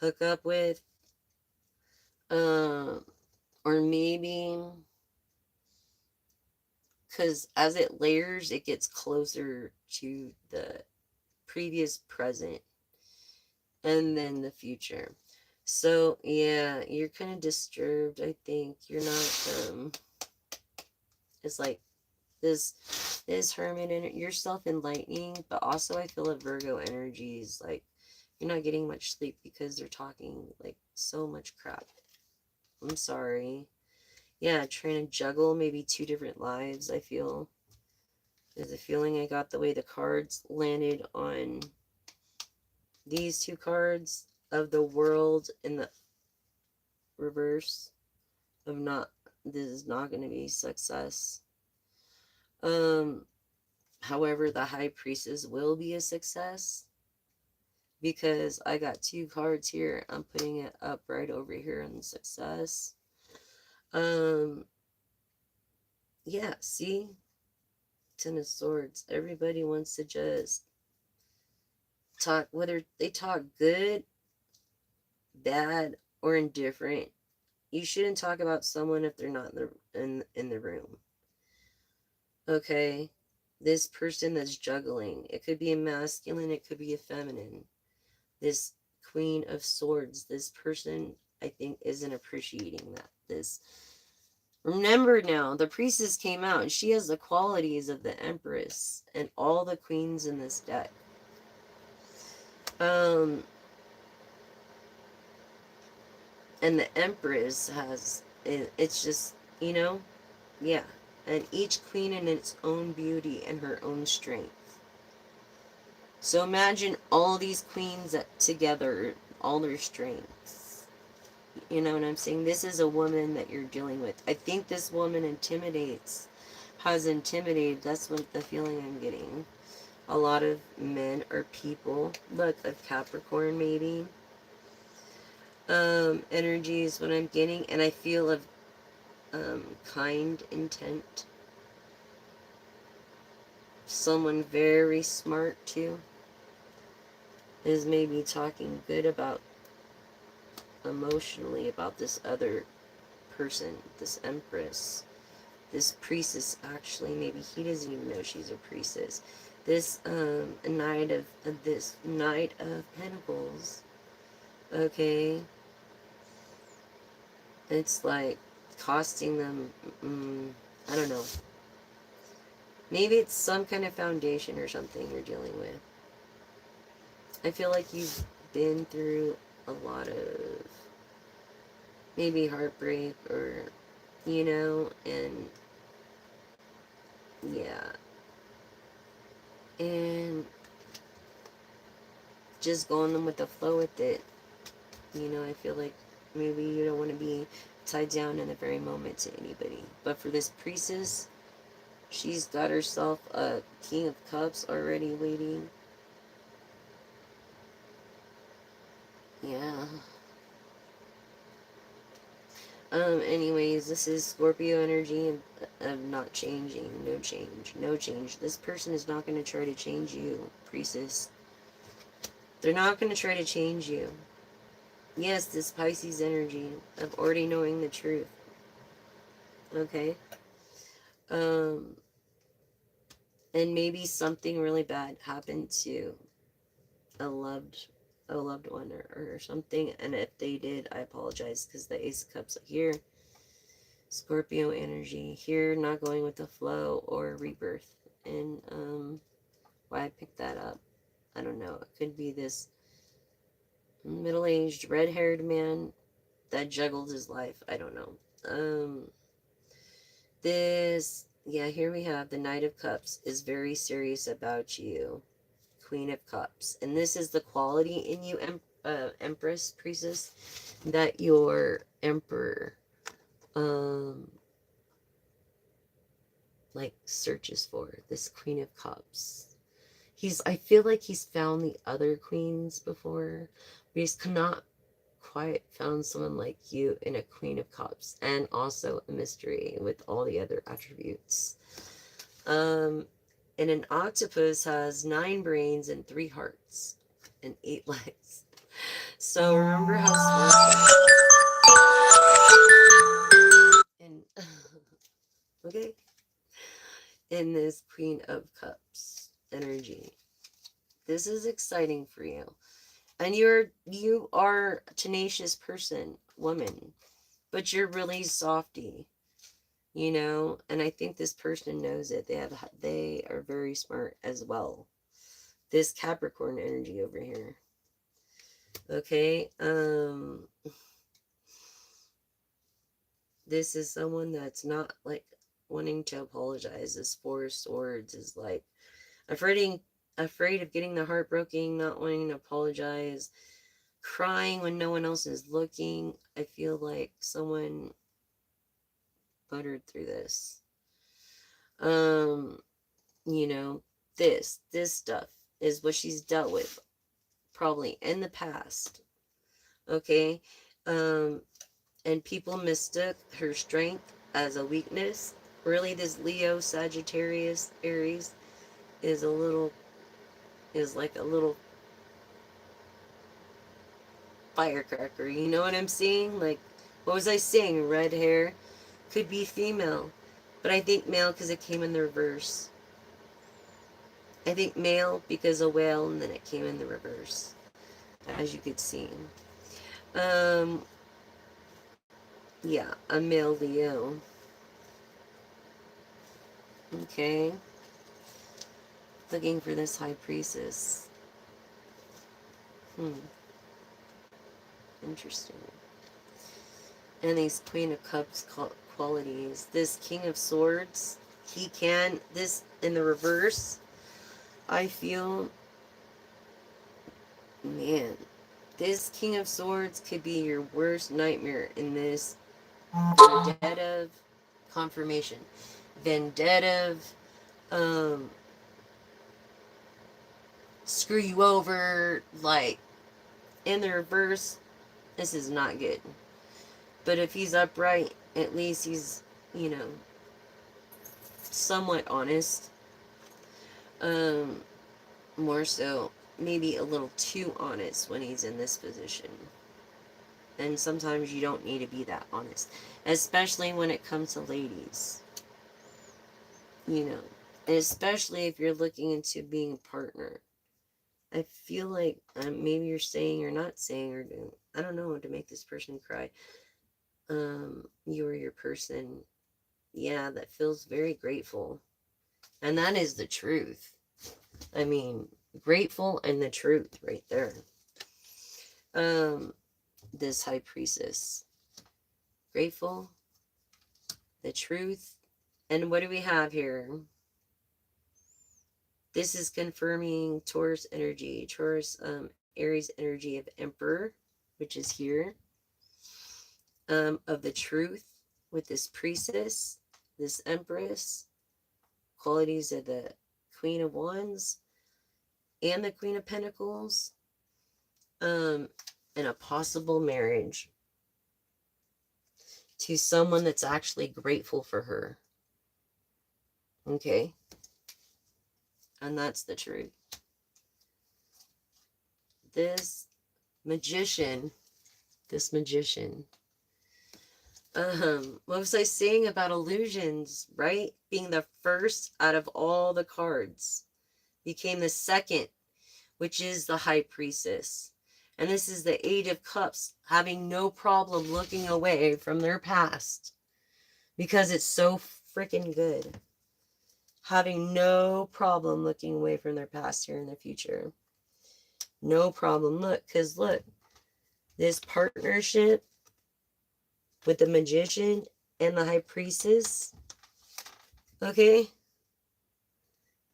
hook up with. Um, or maybe because as it layers, it gets closer to the previous present and then the future. So yeah, you're kind of disturbed. I think you're not. It's like this hermit and you're self enlightening, but also I feel a Virgo energy is like you're not getting much sleep because they're talking like so much crap. I'm sorry. Yeah, trying to juggle maybe two different lives. I feel there's a feeling I got the way the cards landed on these two cards of the world in the reverse of not, this is not going to be success. um However, the high priestess will be a success because I got two cards here. I'm putting it up right over here in success. um yeah, see, Ten of Swords. Everybody wants to just talk, whether they talk good, bad, or indifferent. You shouldn't talk about someone if they're not in the room. Okay? This person that's juggling, it could be a masculine, it could be a feminine. This Queen of Swords, this person I think isn't appreciating that. This, remember now, the priestess came out and she has the qualities of the Empress and all the queens in this deck. Um and the Empress has it's just, you know, yeah, and each queen in its own beauty and her own strength. So imagine all these queens together, all their strengths. You know what I'm saying? This is a woman that you're dealing with. I think this woman intimidates, has intimidated. That's what the feeling I'm getting. A lot of men or people. Look, of Capricorn maybe. Energy is what I'm getting, and I feel of kind intent. Someone very smart too is maybe talking good about emotionally about this other person, this Empress, this priestess. Actually, maybe he doesn't even know she's a priestess. This Knight of Pentacles. Okay, it's like costing them. I don't know. Maybe it's some kind of foundation or something you're dealing with. I feel like you've been through a lot of maybe heartbreak or, you know, and yeah. And just going with the flow with it. You know, I feel like maybe you don't want to be tied down in the very moment to anybody. But for this priestess, she's got herself a King of Cups already waiting. Yeah. Anyways, this is Scorpio energy of not changing. No change. No change. This person is not going to try to change you, priestess. They're not going to try to change you. Yes, this Pisces energy of already knowing the truth. Okay? Um, and maybe something really bad happened to a loved a loved one or something, and if they did, I apologize, because the Ace of Cups here, Scorpio energy here, not going with the flow or rebirth. And why I picked that up, I don't know. It could be this middle-aged red-haired man that juggled his life. I don't know. This, yeah, here we have the Knight of Cups is very serious about you. Queen of Cups. And this is the quality in you, Empress, Priestess, that your Emperor, um, like, searches for. This Queen of Cups. I feel like he's found the other queens before, but he's not quite found someone like you in a Queen of Cups, and also a mystery with all the other attributes. Um, And an octopus has 9 brains and 3 hearts and 8 legs. So remember how smart and okay, in this Queen of Cups energy. This is exciting for you. And you are a tenacious person, woman, but you're really softy, and I think this person knows it. They are very smart as well. This Capricorn energy over here. Okay, this is someone that's not like wanting to apologize. This Four of Swords is like afraid of getting the heart broken, not wanting to apologize, crying when no one else is looking. I feel like someone buttered through this. Um, you know, this stuff is what she's dealt with probably in the past. Okay? And people mistook her strength as a weakness. Really, this Leo, Sagittarius, Aries is like a little firecracker. You know what I'm saying? Like, what was I saying? Red hair could be female, but I think male because it came in the reverse. I think male because a whale, and then it came in the reverse, as you could see. Um, yeah, a male Leo. Okay, looking for this high priestess. Interesting. And these Queen of Cups qualities. This King of Swords, this in the reverse, I feel, man, this King of Swords could be your worst nightmare in this vendetta, confirmation, vendetta, um, screw you over, like, in the reverse, this is not good. But if he's upright, at least he's, somewhat honest. More so, maybe a little too honest when he's in this position. And sometimes you don't need to be that honest, especially when it comes to ladies. Especially if you're looking into being a partner. I feel like maybe you're saying or not saying or doing, I don't know, to make this person cry. You or your person, yeah, that feels very grateful. And that is the truth. I mean, grateful and the truth right there. This high priestess. Grateful, the truth. And what do we have here? This is confirming Taurus energy. Aries energy of Emperor, which is here. Of the truth with this priestess, this Empress. Qualities of the Queen of Wands and the Queen of Pentacles. And a possible marriage to someone that's actually grateful for her. Okay? And that's the truth. This magician, what was I saying about illusions, right? Being the first out of all the cards. Became the second, which is the High Priestess. And this is the Eight of Cups, having no problem looking away from their past. Because it's so freaking good. Having no problem looking away from their past here in the future. No problem. Look, because look, this partnership with the Magician and the High Priestess. Okay?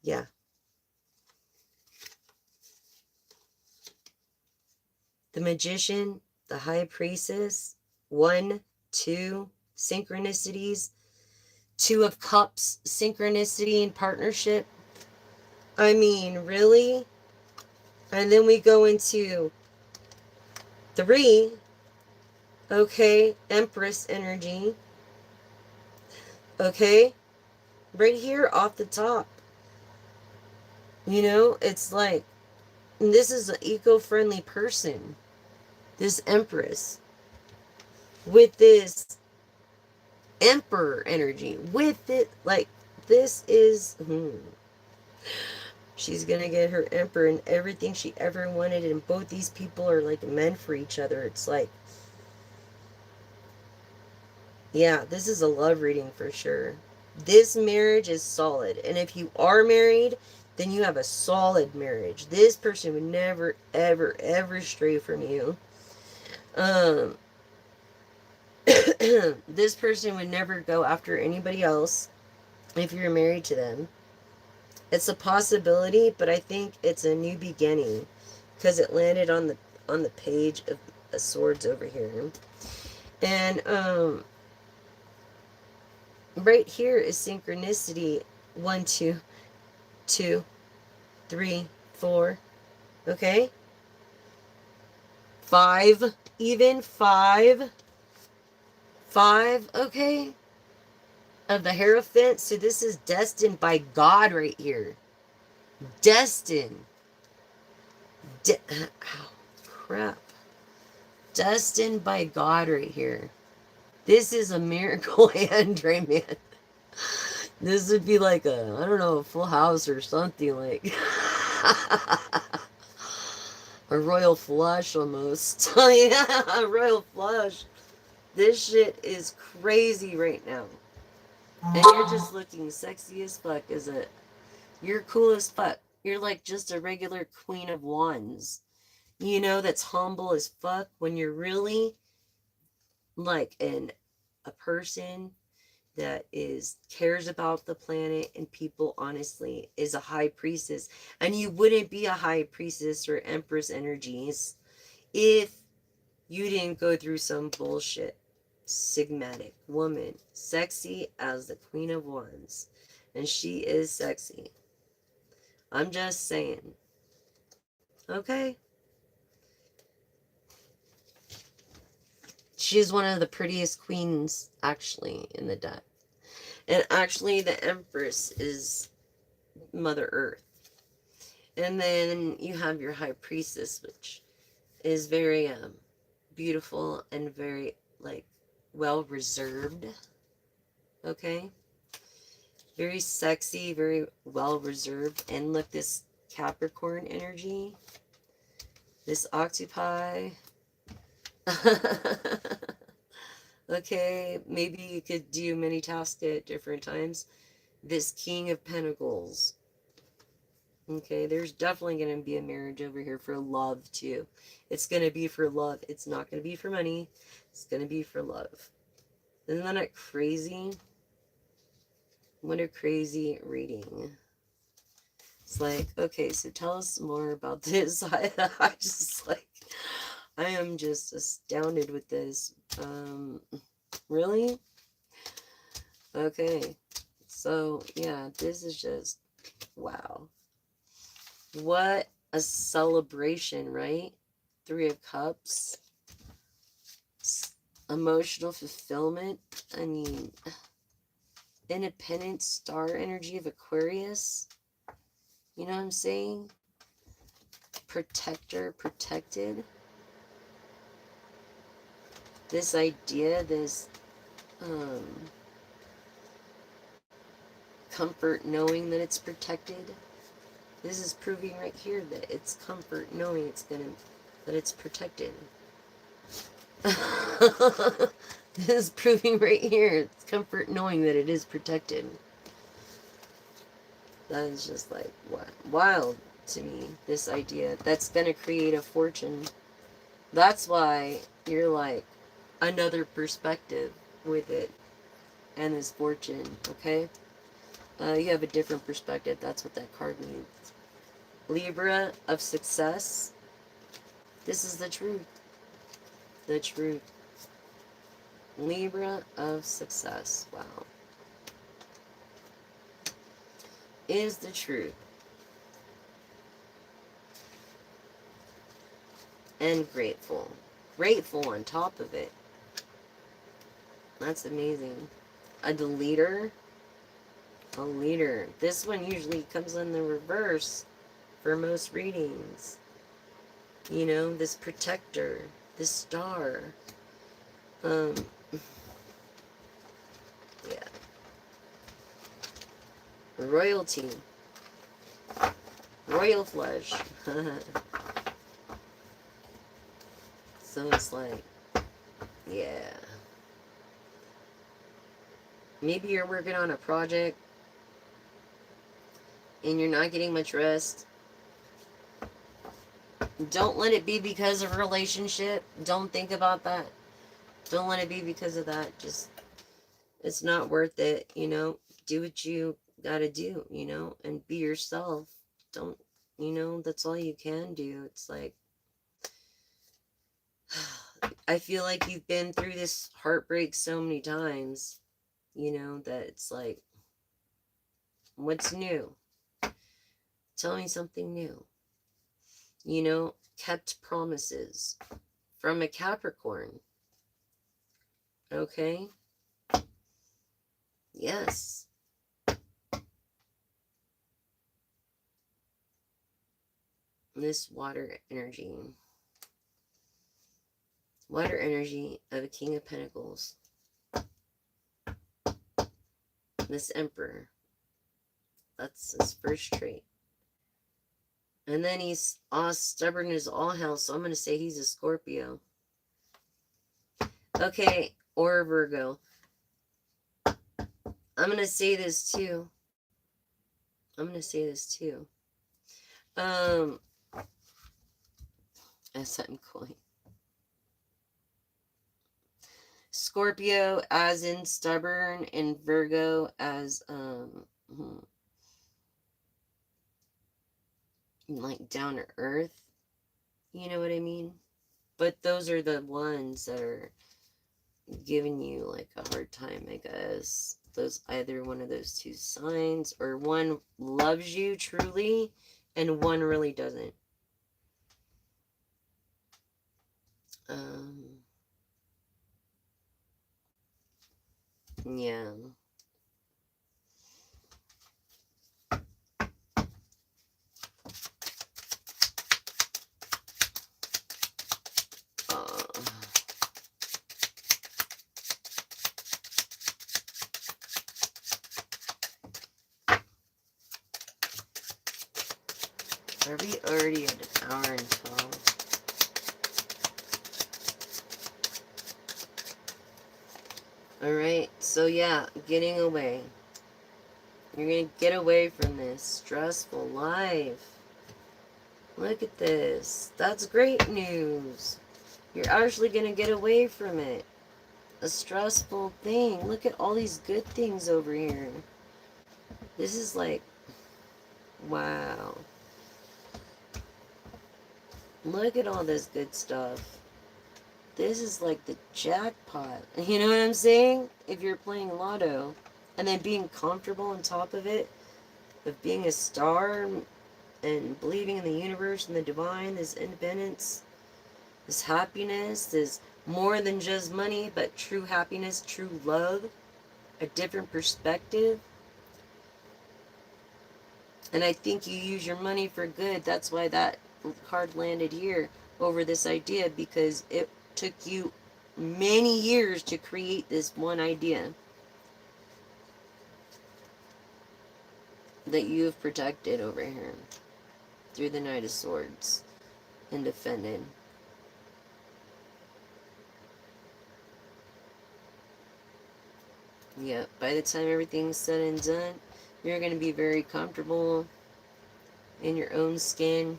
Yeah. The Magician, the High Priestess, 1, 2, synchronicities, 2 of Cups, synchronicity and partnership. I mean, really? And then we go into 3, okay, Empress energy. Okay? Right here off the top. You know, it's like, this is an eco-friendly person, this empress, with this emperor energy, with it, like, this is, she's gonna get her emperor and everything she ever wanted, and both these people are like meant for each other. It's like, yeah, this is a love reading for sure. This marriage is solid, and if you are married, then you have a solid marriage. This person would never, ever, ever stray from you. Um, this person would never go after anybody else if you're married to them. It's a possibility, but I think it's a new beginning because it landed on the page of swords over here. And right here is synchronicity. 1, 2, 2, 3, 4. Okay? 5, even 5. 5, okay? Of the Hierophant. So this is destined by God right here. Destined. Ow, crap. Destined by God right here. This is a miracle hand, right, man? This would be like a, I don't know, a full house or something, like a royal flush almost. Yeah, a royal flush. This shit is crazy right now. And you're just looking sexy as fuck, is it? You're cool as fuck. You're like just a regular queen of wands. You know, that's humble as fuck when you're really like a person that is cares about the planet and people, honestly, is a high priestess. And you wouldn't be a high priestess or empress energies if you didn't go through some bullshit. Sigmatic woman, sexy as the queen of wands, and she is sexy. I'm just saying. Okay. She's one of the prettiest queens, actually, in the deck. And actually, the Empress is Mother Earth. And then you have your High Priestess, which is very beautiful and very, like, well reserved. Okay? Very sexy, very well reserved. And look, this Capricorn energy, this octopi. Okay, maybe you could do many tasks at different times. This King of Pentacles. Okay, there's definitely going to be a marriage over here for love, too. It's going to be for love. It's not going to be for money. It's going to be for love. Isn't that not crazy? What a crazy reading. It's like, okay, so tell us more about this. I just, like, I am just astounded with this. Really? Okay. So, yeah, this is just, wow. What a celebration, right? 3 of Cups. Emotional fulfillment. I mean, independent star energy of Aquarius. You know what I'm saying? Protector, protected. This idea, this comfort knowing that it's protected. This is proving right here that it's comfort knowing that it's protected. This is proving right here it's comfort knowing that it is protected. That is just like wild to me, this idea that's gonna create a fortune. That's why you're like another perspective with it and this fortune. Okay, you have a different perspective. That's what that card means. Libra of success. This is the truth. The truth. Libra of success. Wow. Is the truth. And grateful. Grateful on top of it. That's amazing. A leader. A leader. This one usually comes in the reverse. for most readings. You know, this protector, this star. Yeah. Royalty. Royal flush. So it's like, yeah. Maybe you're working on a project and you're not getting much rest. Don't let it be because of a relationship. Don't think about that. Don't let it be because of that. Just, it's not worth it, you know. Do what you gotta do, you know, and be yourself. Don't, you know, that's all you can do. It's like, I feel like you've been through this heartbreak so many times, you know, that it's like, what's new? Tell me something new. You know, kept promises from a Capricorn. Okay? Yes. This water energy. Water energy of a King of Pentacles. This Emperor. That's his first trait. And then he's all stubborn as all hell, so I'm going to say he's a Scorpio. Okay, or a Virgo. I'm going to say this too. As I'm going. Scorpio as in stubborn and Virgo as like down to earth. You know what I mean? But those are the ones that are giving you like a hard time, I guess. Those, either one of those two signs, or one loves you truly and one really doesn't. Yeah. Are we already at an hour and 12? Alright, so yeah, getting away. You're gonna get away from this stressful life. Look at this. That's great news. You're actually gonna get away from it. A stressful thing. Look at all these good things over here. This is like, wow. Look at all this good stuff. This is like the jackpot. You know what I'm saying? If you're playing lotto. And then being comfortable on top of it. Of being a star. And believing in the universe and the divine. This independence. This happiness. This more than just money. But true happiness. True love. A different perspective. And I think you use your money for good. That's why that card landed here over this idea, because it took you many years to create this one idea that you have protected over here through the Knight of Swords and defended. Yeah, by the time everything's said and done, you're going to be very comfortable in your own skin.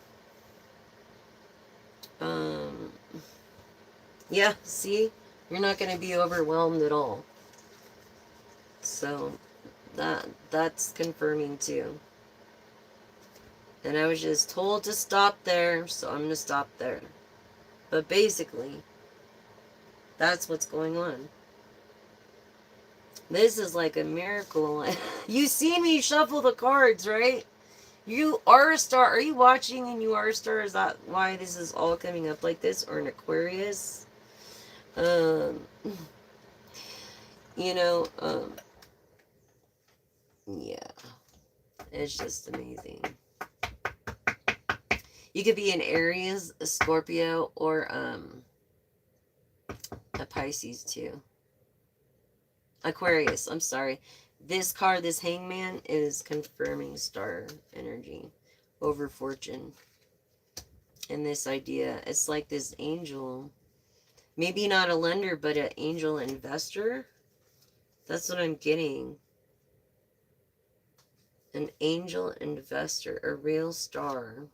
Yeah, see? You're not going to be overwhelmed at all. So, that's confirming too. And I was just told to stop there, so I'm going to stop there. But basically, that's what's going on. This is like a miracle. You see me shuffle the cards, right? You are a star. Are you watching and you are a star? Is that why this is all coming up like this? Or an Aquarius? You know, yeah. It's just amazing. You could be an Aries, a Scorpio, or a Pisces too. Aquarius, I'm sorry. This card, this hangman, is confirming star energy over fortune. And this idea, it's like this angel. Maybe not a lender, but an angel investor. That's what I'm getting. An angel investor, a real star.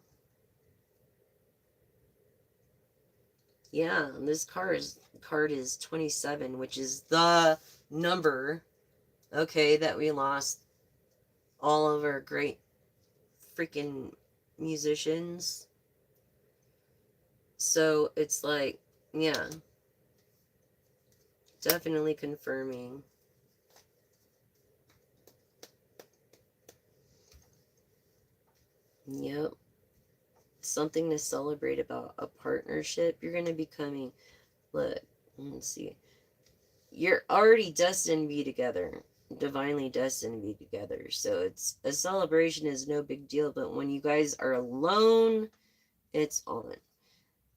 Yeah, and this card is 27, which is the number, okay, that we lost all of our great freaking musicians. So it's like, yeah, definitely confirming. Yep. Something to celebrate about a partnership. You're going to be coming. Look, let's see. You're already destined to be together. Divinely destined to be together. So it's a celebration is no big deal. But when you guys are alone, it's on.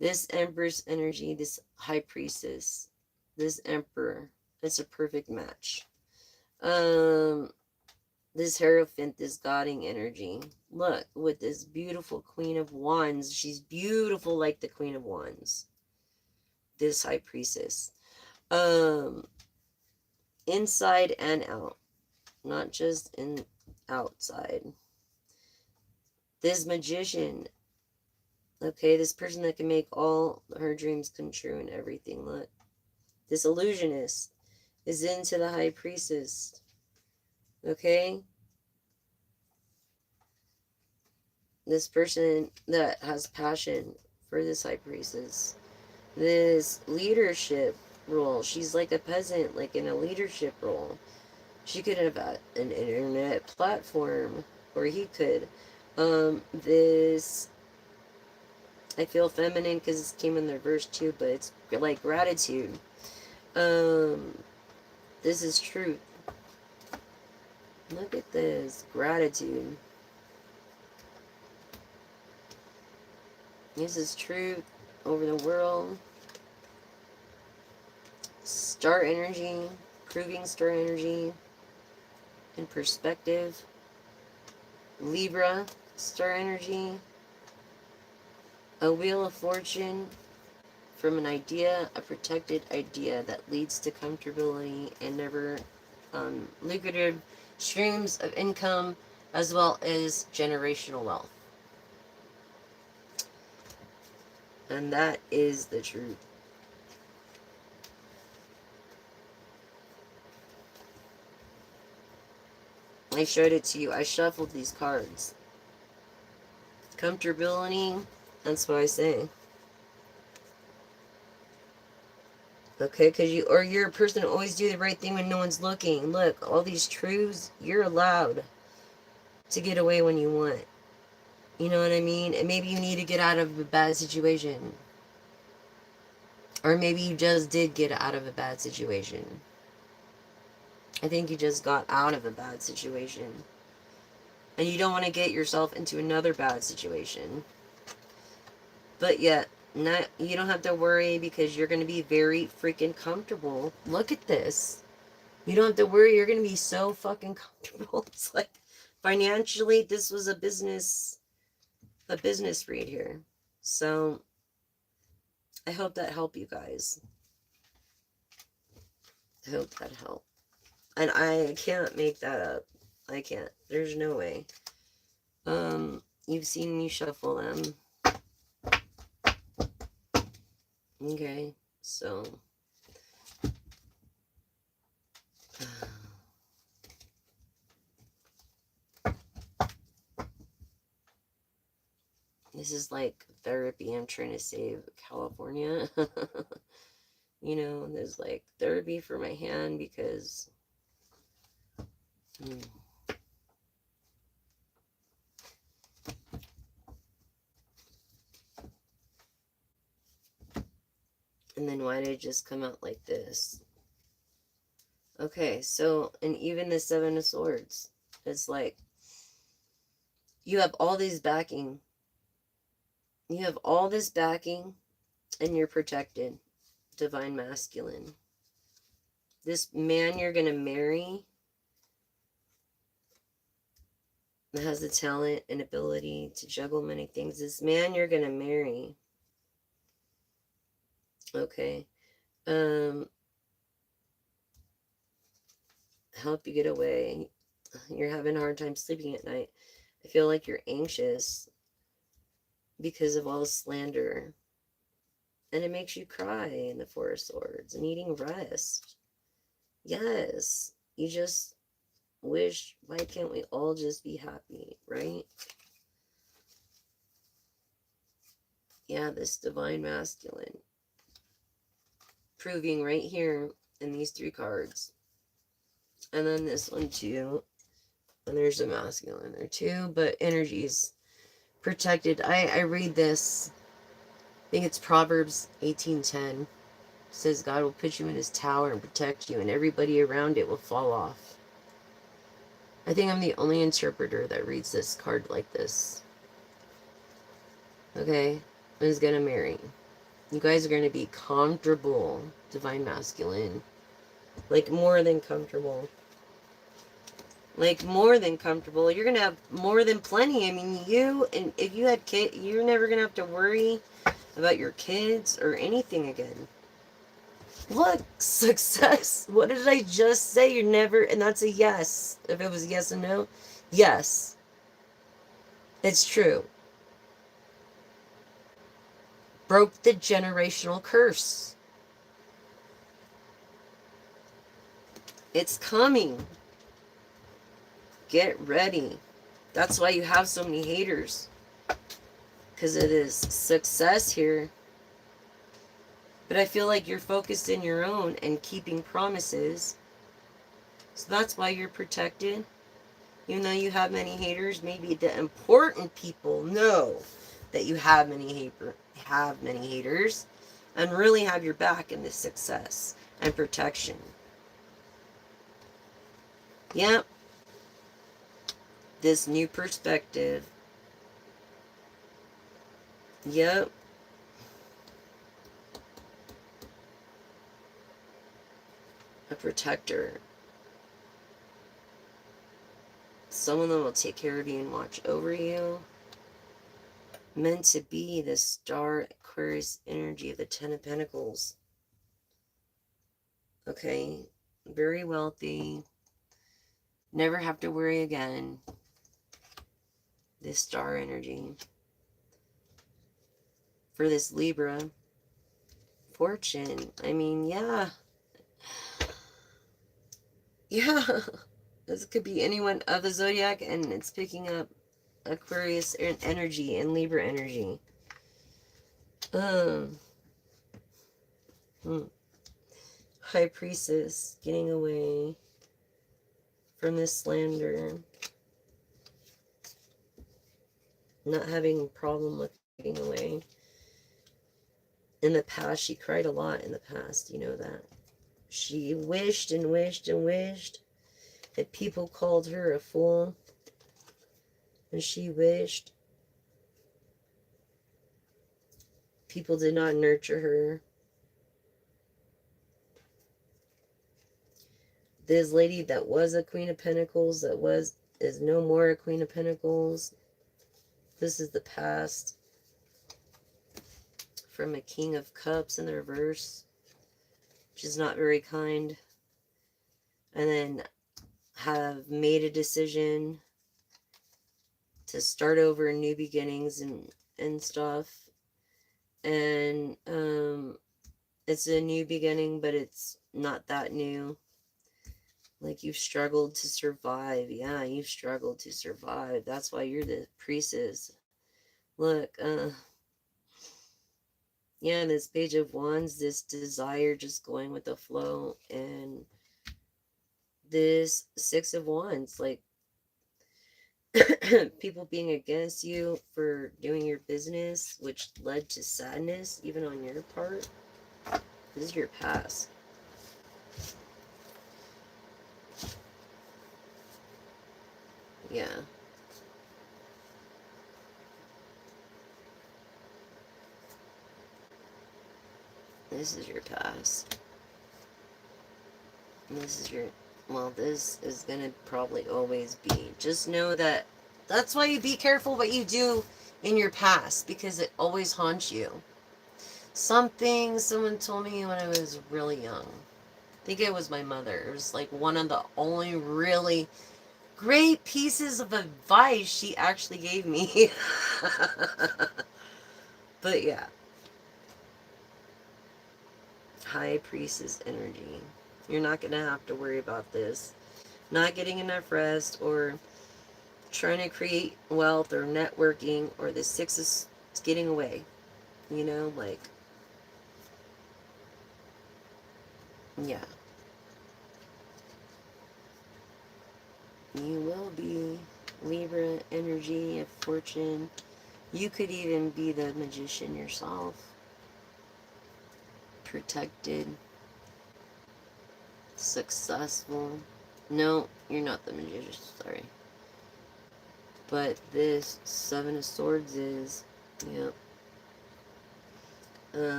This Empress energy, this High Priestess, this Emperor, it's a perfect match. This Hierophant, this Godding energy. Look, with this beautiful Queen of Wands. She's beautiful like the Queen of Wands. This High Priestess. Inside and out. Not just in outside. This Magician. Okay, this person that can make all her dreams come true and everything. Look. This Illusionist is into the High Priestess. Okay? This person that has passion for this High Priestess. This leadership role. She's like a peasant, like in a leadership role. She could have an internet platform, or he could. This, I feel feminine because it came in the verse too, but it's like gratitude. This is truth. Look at this. Gratitude. This is truth over the world. Star energy. Proving star energy. In perspective. Libra. Star energy. A wheel of fortune. From an idea, a protected idea that leads to comfortability and never lucrative streams of income, as well as generational wealth. And that is the truth. I showed it to you. I shuffled these cards. Comfortability, that's what I say. Okay, because you're a person who always do the right thing when no one's looking. Look, all these truths, you're allowed to get away when you want. You know what I mean? And maybe you need to get out of a bad situation. Or maybe you just did get out of a bad situation. I think you just got out of a bad situation. And you don't want to get yourself into another bad situation. But yet, you don't have to worry because you're going to be very freaking comfortable. Look at this. You don't have to worry. You're going to be so fucking comfortable. It's like, financially, this was a business read here. So, I hope that helped you guys. I hope that helped. And I can't make that up. I can't. There's no way. You've seen me shuffle them. Okay, so this is like therapy. I'm trying to save California. You know, there's like therapy for my hand because and then why did it just come out like this? Okay, so, and even the Seven of Swords, it's like, you have all these backing. You have all this backing and you're protected. Divine masculine. This man you're going to marry has the talent and ability to juggle many things. This man you're going to marry, okay, help you get away. You're having a hard time sleeping at night. I feel like you're anxious because of all the slander. And it makes you cry in the Four of Swords, needing rest. Yes, you just wish, why can't we all just be happy, right? Yeah, this divine masculine. Proving right here in these three cards. And then this one too. And there's a masculine there too, but energies protected. I read this, I think it's Proverbs 18:10. It says God will put you in his tower and protect you, and everybody around it will fall off. I think I'm the only interpreter that reads this card like this. Okay? Who's gonna marry? You guys are gonna be comfortable, divine masculine. Like more than comfortable. Like more than comfortable. You're gonna have more than plenty. I mean, you, and if you had kids, you're never gonna have to worry about your kids or anything again. Look, success. What did I just say? You're never, and that's a yes. If it was yes and no, yes. It's true. Broke the generational curse. It's coming. Get ready. That's why you have so many haters. Because it is success here. But I feel like you're focused in your own and keeping promises. So that's why you're protected. Even though you have many haters, maybe the important people know that you have many haters and really have your back in this success and protection. Yep. This new perspective. Yep. A protector. Someone that will take care of you and watch over you. Meant to be the star Aquarius energy of the Ten of Pentacles. Okay. Very wealthy. Never have to worry again. This star energy. For this Libra. Fortune. I mean, yeah. Yeah. This could be anyone of the zodiac, and it's picking up Aquarius energy and Libra energy. High Priestess getting away from this slander. Not having a problem with getting away. In the past, she cried a lot in the past, you know that. She wished and wished and wished that people called her a fool. And she wished people did not nurture her. This lady that was a Queen of Pentacles, is no more a Queen of Pentacles. This is the past. From a King of Cups in the reverse, which is not very kind. And then have made a decision to start over new beginnings and stuff. And it's a new beginning, but it's not that new. Like you've struggled to survive. Yeah, you've struggled to survive. That's why you're the priestess. Look, yeah, this Page of Wands, this desire just going with the flow, and this Six of Wands, like people being against you for doing your business, which led to sadness, even on your part. This is your past. Yeah. This is your past. And this is your, well, this is gonna probably always be. Just know that that's why you be careful what you do in your past, because it always haunts you. Something someone told me when I was really young. I think it was my mother. It was like one of the only really great pieces of advice she actually gave me. But yeah. High priestess energy. You're not going to have to worry about this. Not getting enough rest, or trying to create wealth, or networking, or the six is getting away. You know, like, yeah. You will be Libra energy of fortune. You could even be the magician yourself. Protected. Successful. No, you're not the magician, sorry. But this Seven of Swords is, yep.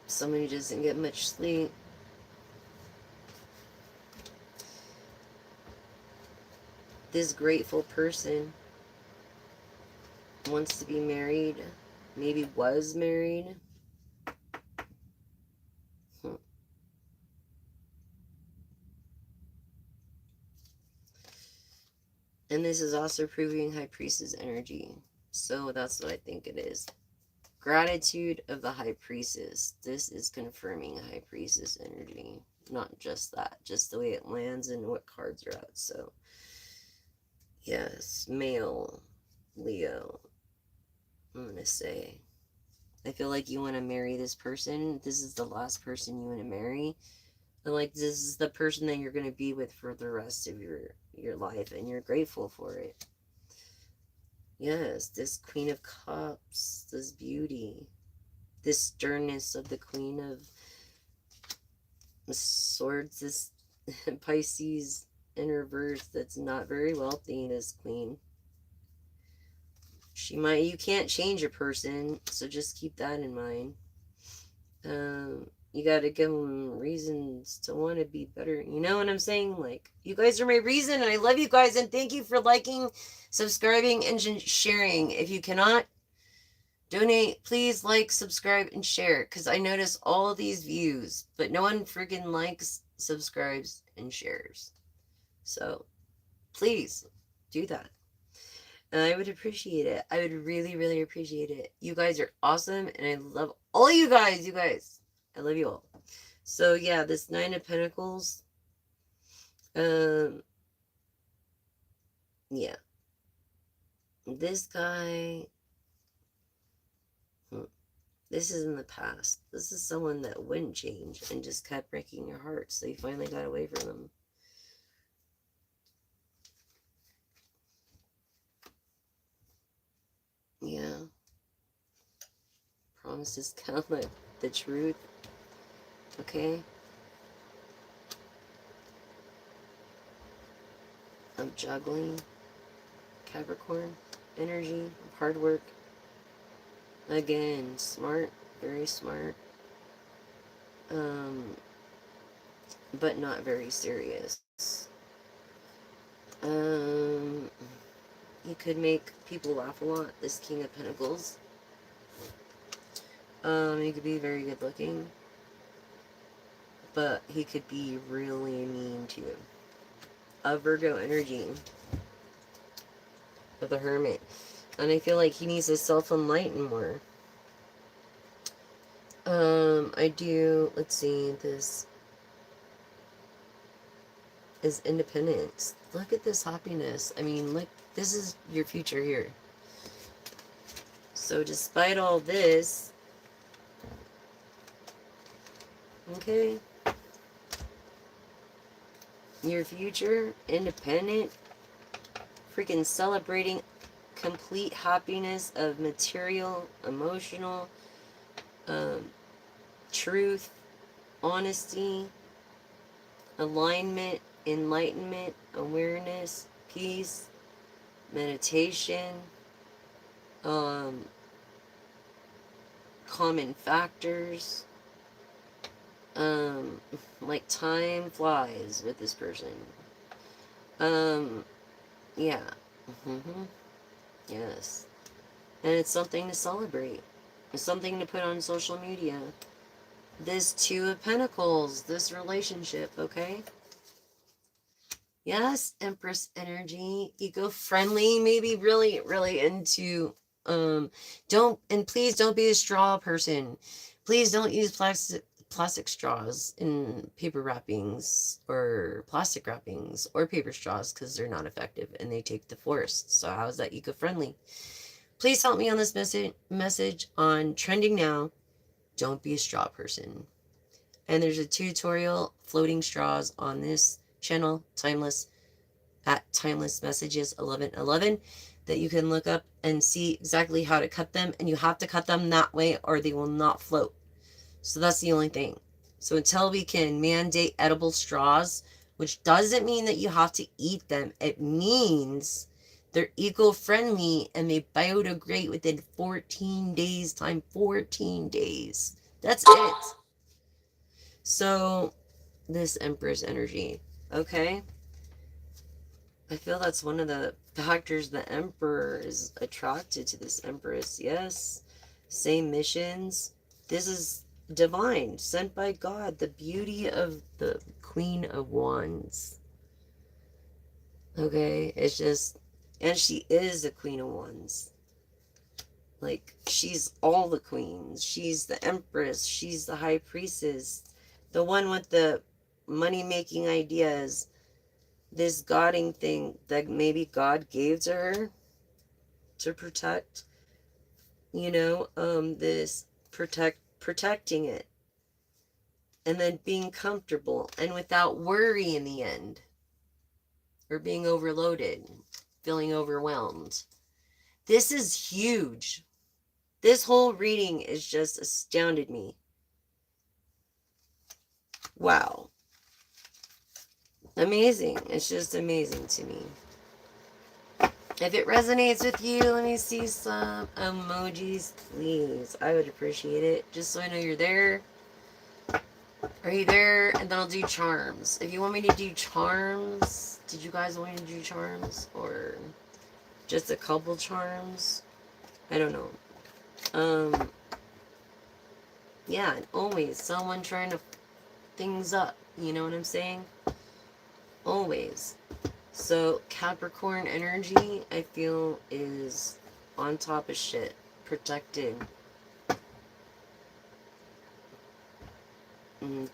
Someone who doesn't get much sleep. This grateful person wants to be married. Maybe was married. And this is also proving High Priestess energy. So that's what I think it is. Gratitude of the High Priestess. This is confirming High Priestess energy. Not just that, just the way it lands and what cards are out. So, yes, male, Leo. I'm going to say, I feel like you want to marry this person. This is the last person you want to marry. And like, this is the person that you're going to be with for the rest of your life, and you're grateful for it. Yes, this Queen of Cups, this beauty, this sternness of the Queen of Swords, this Pisces in reverse that's not very wealthy, this Queen. You can't change a person, so just keep that in mind. You gotta give them reasons to want to be better. You know what I'm saying? Like, you guys are my reason, and I love you guys, and thank you for liking, subscribing, and sharing. If you cannot donate, please like, subscribe, and share, because I notice all of these views, but no one freaking likes, subscribes, and shares. So, please do that. And I would appreciate it. I would really, really appreciate it. You guys are awesome, and I love all you guys. You guys, I love you all. So yeah, this Nine of Pentacles. Yeah. This guy. This is in the past. This is someone that wouldn't change and just kept breaking your heart. So you finally got away from them. Yeah. Promises come like the truth. Okay. I'm juggling. Capricorn energy, hard work. Again, smart, very smart. But not very serious. He could make people laugh a lot, this King of Pentacles. He could be very good looking, but he could be really mean to you. A Virgo energy of the Hermit. And I feel like he needs to self-enlighten more. I do, let's see, this is independence. Look at this happiness. I mean, look, this is your future here. So despite all this, okay, your future, independent, freaking celebrating complete happiness of material, emotional, truth, honesty, alignment, enlightenment, awareness, peace, meditation, common factors, Um, like time flies with this person. Um, yeah. Mm-hmm. Yes. And it's something to celebrate. It's something to put on social media. This Two of Pentacles, this relationship, okay? Yes, Empress energy, eco-friendly, maybe really, really into, don't, and please don't be a straw person. Please don't use plastic straws in paper wrappings or plastic wrappings or paper straws because they're not effective and they take the forest. So how is that eco-friendly? Please help me on this message on trending now. Don't be a straw person. And there's a tutorial floating straws on this channel, Timeless, at Timeless Messages 1111, that you can look up and see exactly how to cut them. And you have to cut them that way or they will not float. So that's the only thing. So until we can mandate edible straws, which doesn't mean that you have to eat them, it means they're eco-friendly and they biodegrade within 14 days time. 14 days. That's it. So this Empress energy, okay? I feel that's one of the factors the Emperor is attracted to this Empress. Yes, same missions. This is divine, sent by God, the beauty of the Queen of Wands. Okay, it's just, and she is the Queen of Wands. Like, she's all the queens. She's the Empress. She's the High Priestess. The one with the money-making ideas. This godding thing that maybe God gave to her to protect, this protecting it and then being comfortable and without worry in the end or being overloaded, feeling overwhelmed. This is huge. This whole reading is just astounded me. Wow. Amazing. It's just amazing to me. If it resonates with you, let me see some emojis, please. I would appreciate it. Just so I know you're there. Are you there? And then I'll do charms. If you want me to do charms, did you guys want me to do charms? Or just a couple charms? I don't know. Yeah, and always someone trying to things up. You know what I'm saying? Always. So Capricorn energy, I feel, is on top of shit. Protected.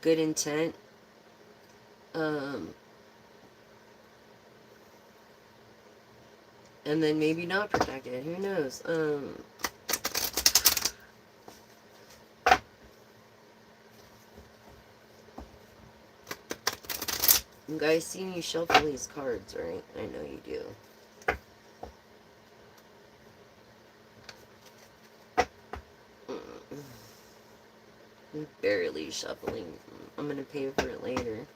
Good intent. And then maybe not protected. Who knows? You guys see me shuffle these cards, right? I know you do. I'm barely shuffling. I'm gonna pay for it later.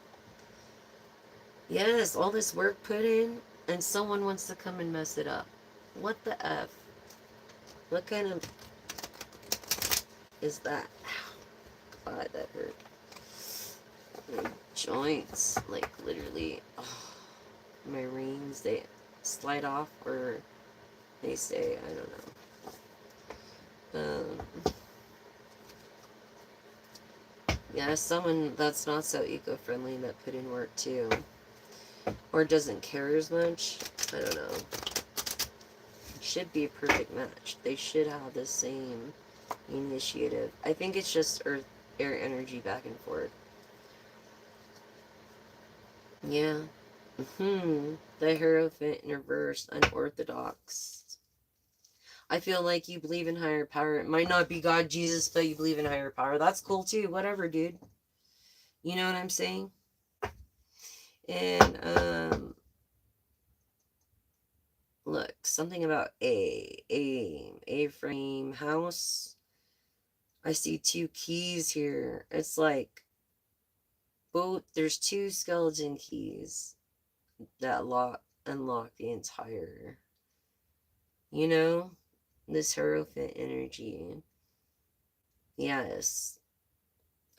Yes, all this work put in, and someone wants to come and mess it up. What the F? What kind of is that? Ow. God, that hurt. My joints, like literally, my rings, they slide off or they stay. I don't know. Yeah, someone that's not so eco-friendly that put in work too. Or doesn't care as much. I don't know. It should be a perfect match. They should have the same initiative. I think it's just earth, air energy back and forth. Yeah. The Hierophant in reverse, unorthodox. I feel like you believe in higher power. It might not be God, Jesus, but you believe in higher power. That's cool too. Whatever, dude. You know what I'm saying? And, look, something about A-frame house. I see 2 keys here. It's like both, there's 2 skeleton keys that unlock the entire, this Hierophant energy. Yes.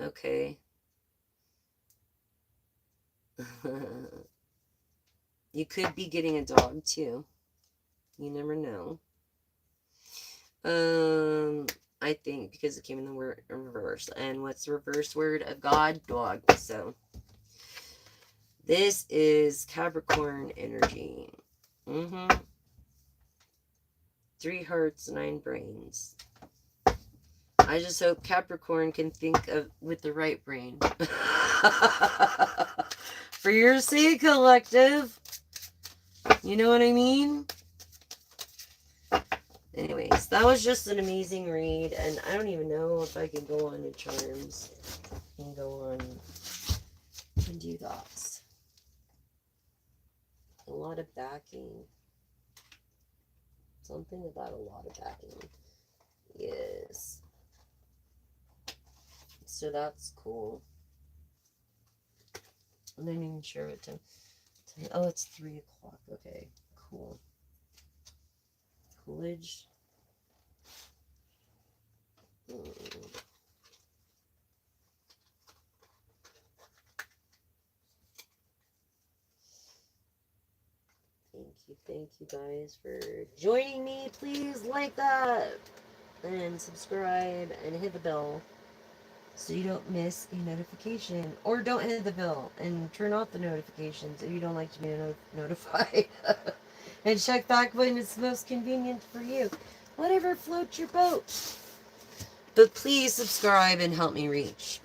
Okay. You could be getting a dog too. You never know. Um, I think because it came in the word reverse. And what's the reverse word of God? Dog. So this is Capricorn energy. Mm-hmm. 3 hearts, 9 brains. I just hope Capricorn can think of with the right brain. For your sake, collective. You know what I mean? Anyways, that was just an amazing read, and I don't even know if I can go on to charms and go on and do thoughts. A lot of backing. Something about a lot of backing. Yes. So that's cool. I'm not even sure what time. Oh, it's 3 o'clock. Okay, cool. Coolidge. Thank you guys for joining me. Please like that and subscribe and hit the bell so you don't miss a notification. Or don't hit the bell and turn off the notifications if you don't like to be notified. And check back when it's most convenient for you. Whatever floats your boat. But please subscribe and help me reach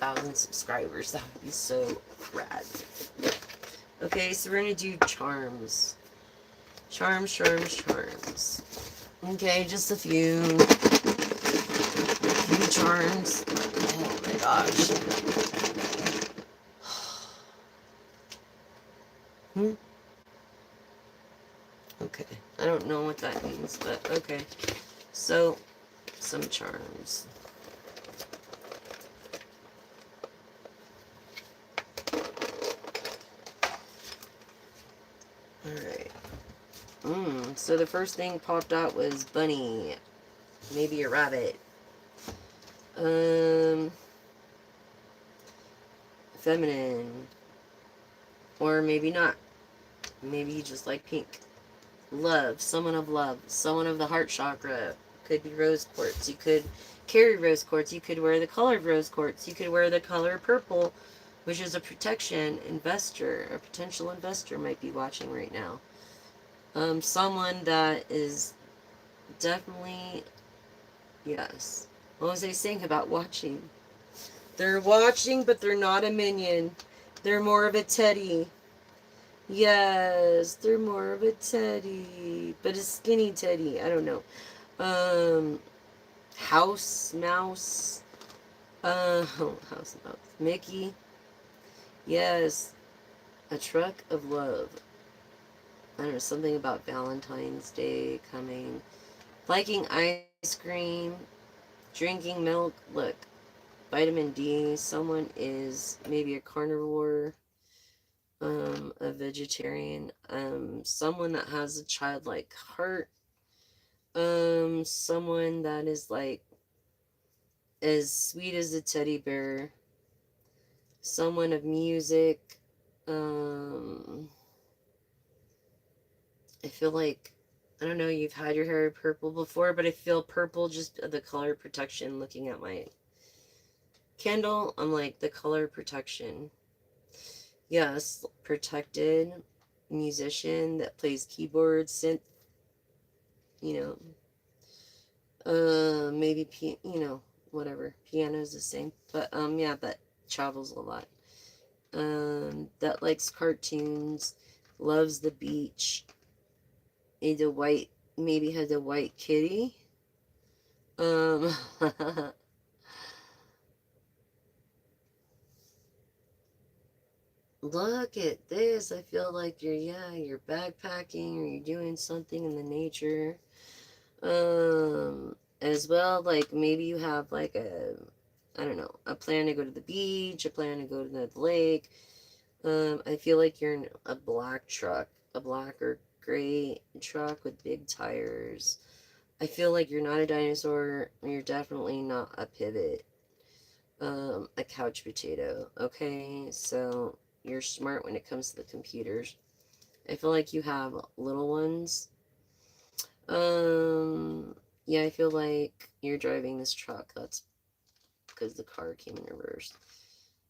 1,000 subscribers. That would be so rad. Okay, so we're going to do charms. Charms. Okay, just a few charms. Oh my gosh. Okay, I don't know what that means, but okay. So, some charms. Alright. So the first thing popped out was bunny. Maybe a rabbit. Feminine. Or maybe not. Maybe you just like pink. Love. Someone of love. Someone of the heart chakra. Could be rose quartz. You could carry rose quartz. You could wear the color of rose quartz. You could wear the color purple, which is a protection. Investor. A potential investor might be watching right now. Someone that is definitely, yes. What was I saying about watching? They're watching, but they're not a minion. They're more of a teddy. Yes, they're more of a teddy. But a skinny teddy. I don't know. House mouse. House mouse. Mickey. Yes. A truck of love. I don't know, something about Valentine's Day coming. Liking ice cream. Drinking milk. Look. Vitamin D. Someone is maybe a carnivore. A vegetarian. Someone that has a childlike heart. Someone that is like as sweet as a teddy bear. Someone of music. I feel like, I don't know, you've had your hair purple before, but I feel purple just the color protection. Looking at my candle, I'm like, the color protection. Yes, protected musician that plays keyboard, synth, you maybe, whatever. Piano's the same. But, yeah, that travels a lot. That likes cartoons, loves the beach, maybe has a white kitty. Look at this. I feel like you're backpacking or you're doing something in the nature. As well, like maybe you have like I don't know, a plan to go to the beach, a plan to go to the lake. I feel like you're in a black truck, a black or gray truck with big tires. I feel like you're not a dinosaur. You're definitely not a pivot. A couch potato. Okay, so you're smart when it comes to the computers. I feel like you have little ones. Um, yeah, I feel like you're driving this truck. That's because the car came in reverse.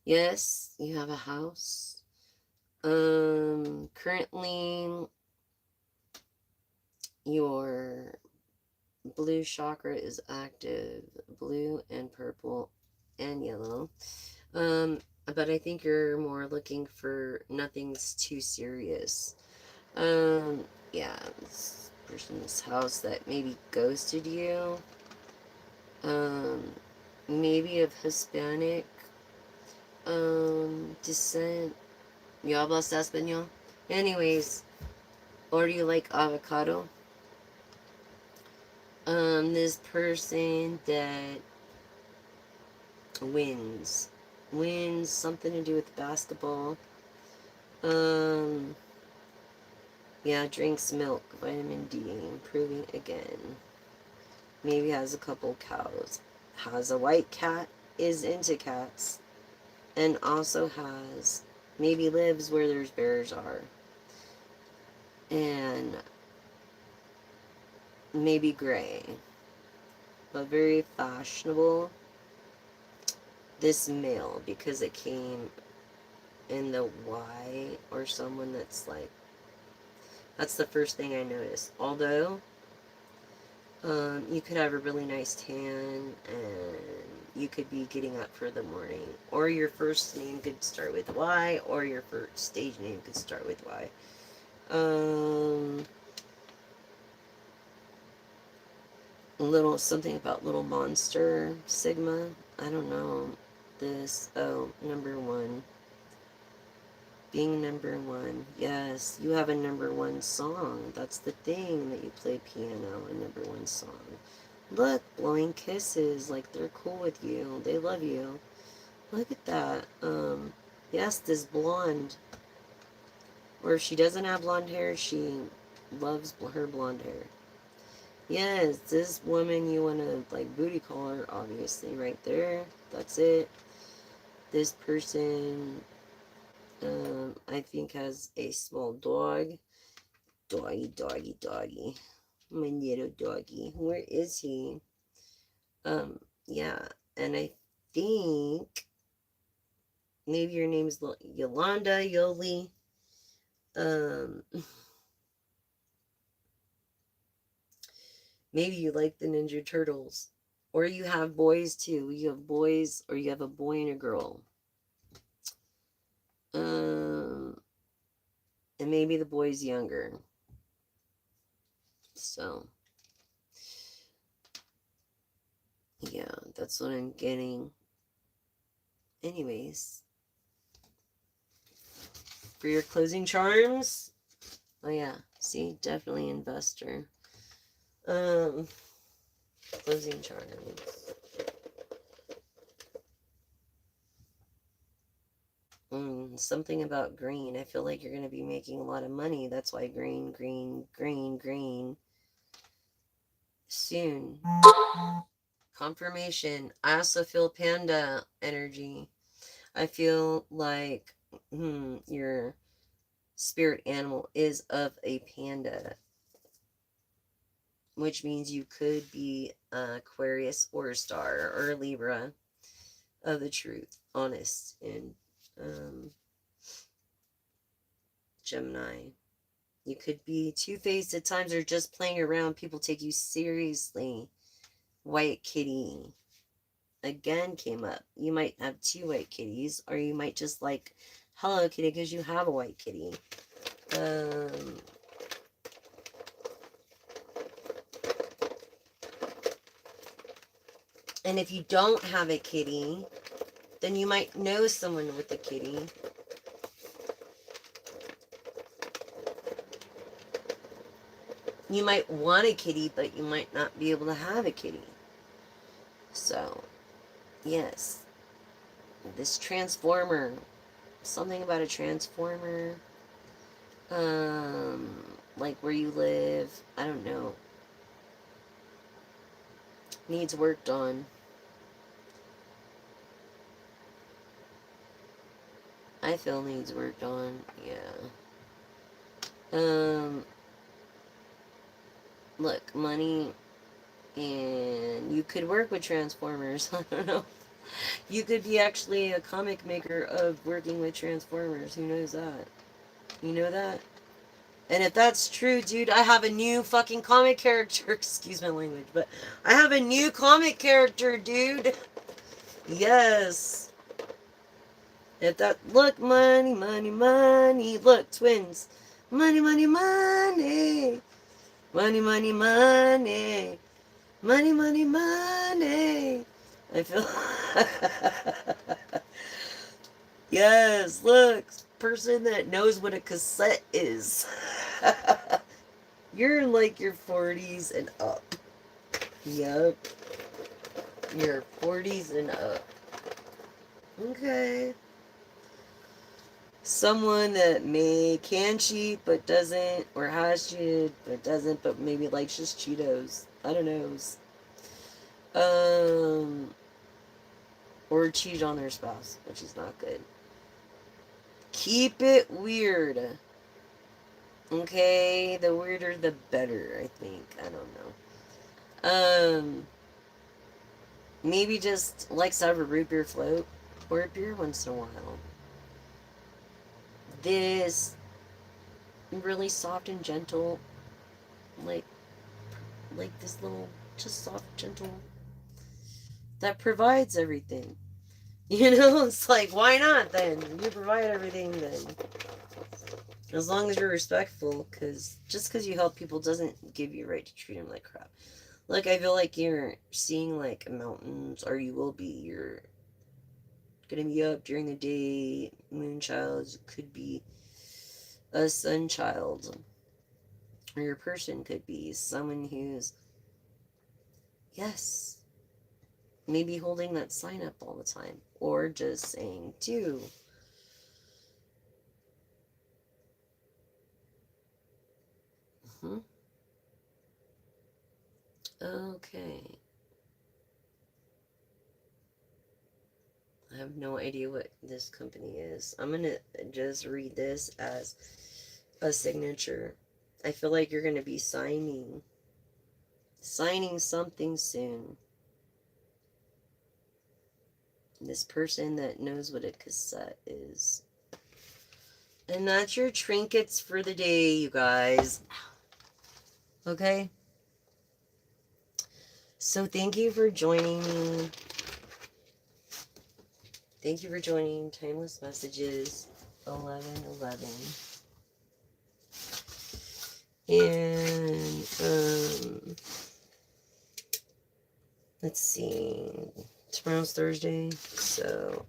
Yes, you have a house. Currently, your blue chakra is active, blue and purple and yellow. But I think you're more looking for nothing's too serious. Yeah, this person's house that maybe ghosted you. Um, maybe of Hispanic, descent. ¿Yo hablas español? Anyways, or do you like avocado? This person that wins. Wins something to do with basketball. Um, yeah, drinks milk, vitamin D, improving again. Maybe has a couple cows. Has a white cat, is into cats, and also has, maybe lives where there's bears are. And maybe gray, but very fashionable. This male, because it came in the Y, or someone that's like, that's the first thing I noticed. Although, you could have a really nice tan, and you could be getting up for the morning. Or your first name could start with Y, or your first stage name could start with Y. Little, something about little monster, Sigma. I don't know. This, oh, number one. Being number one. Yes, you have a number one song. That's the thing, that you play piano, a number one song. Look, blowing kisses, like they're cool with you. They love you. Look at that. Yes, this blonde. Or if she doesn't have blonde hair, she loves her blonde hair. Yes, this woman you want to, like, booty call her, obviously, right there. That's it. This person, I think has a small dog. Doggy, doggy, doggy. My little doggy. Where is he? Yeah, and I think maybe your name's Yolanda, Yoli. Um, maybe you like the Ninja Turtles. Or you have boys too. You have boys, or you have a boy and a girl. Um, and maybe the boy's younger. So, yeah, that's what I'm getting. Anyways, for your closing charms, oh yeah, see, definitely investor. Closing charms. Something about green. I feel like you're going to be making a lot of money. That's why green, green, green, green. Soon. Confirmation. I also feel panda energy. I feel like your spirit animal is of a panda, which means you could be Aquarius or a star or a Libra of the truth, honest, and Gemini. You could be two-faced at times, or just playing around. People take you seriously. White kitty again came up. You might have two white kitties, or you might just like Hello Kitty because you have a white kitty. And if you don't have a kitty, then you might know someone with a kitty. You might want a kitty, but you might not be able to have a kitty. So, yes. This transformer. Something about a transformer. Like where you live. I don't know. Needs worked on. I I feel needs worked on. Yeah. Um, look, money, and you could work with Transformers. I don't know. You could be actually a comic maker of working with Transformers. Who knows that? You know that? And if that's true, dude, I have a new fucking comic character. Excuse my language, but I have a new comic character, dude. Yes. If that, look, money, money, money. Look, twins. Money, money, money. Money, money, money. Money, money, money. I feel. Yes, look, person that knows what a cassette is. You're in like your 40s and up. Yep. Your 40s and up. Okay. Someone that can cheat but doesn't, or has cheated but doesn't, but maybe likes just Cheetos. I don't know. Or cheat on their spouse, which is not good. Keep it weird. Okay, the weirder the better, I think. I don't know. Maybe just likes to have a root beer float or a beer once in a while. This really soft and gentle, like this little, just soft, gentle, that provides everything. You know, it's like, why not then? You provide everything then. As long as you're respectful, because just because you help people doesn't give you a right to treat them like crap. Like, I feel like you're seeing, like, mountains, or you will be. You're gonna be up during the day, moonchild, could be a sun child, or your person could be someone who's, yes, maybe holding that sign up all the time, or just saying, do. Okay. I have no idea what this company is. I'm gonna just read this as a signature. I feel like you're gonna be signing something soon. This person that knows what a cassette is. And that's your trinkets for the day, you guys. Okay? So thank you for joining me. Thank you for joining Timeless Messages 1111. And let's see. Tomorrow's Thursday, so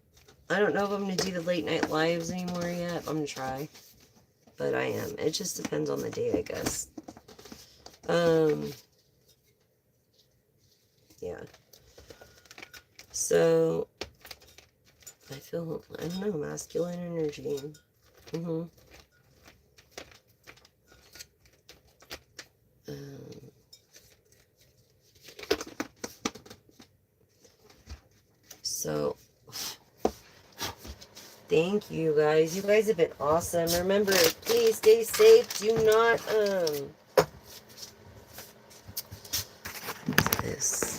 I don't know if I'm gonna do the late night lives anymore yet. I'm gonna try, but I am. It just depends on the day, I guess. Yeah. So I feel, I don't know, masculine energy. So thank you guys. You guys have been awesome. Remember, please stay safe. Do not what's this?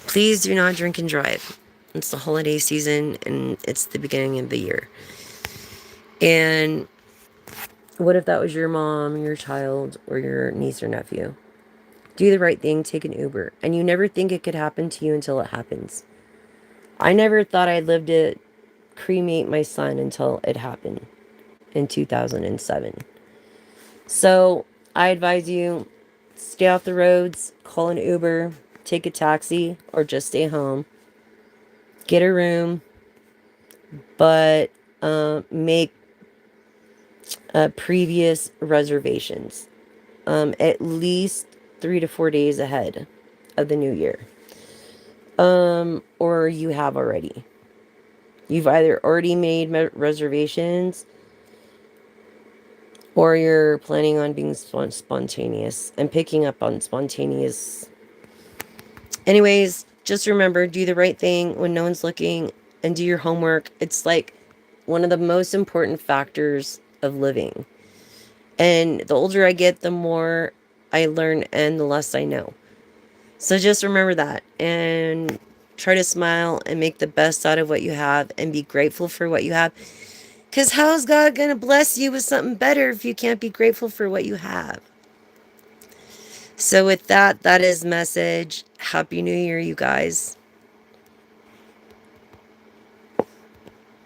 Please do not drink and drive. It's the holiday season and it's the beginning of the year. And what if that was your mom, your child, or your niece or nephew? Do the right thing, take an Uber. And you never think it could happen to you until it happens. I never thought I'd live to cremate my son until it happened in 2007. So I advise you, stay off the roads, call an Uber, take a taxi, or just stay home. Get a room, but make previous reservations. At least 3 to 4 days ahead of the new year. Or you have already. You've either already made reservations or you're planning on being spontaneous and picking up on spontaneous. Anyways, just remember, do the right thing when no one's looking and do your homework. It's like one of the most important factors of living. And the older I get, the more I learn and the less I know. So just remember that and try to smile and make the best out of what you have and be grateful for what you have. Because how's God going to bless you with something better if you can't be grateful for what you have? So with that, that is message. Happy New Year, you guys.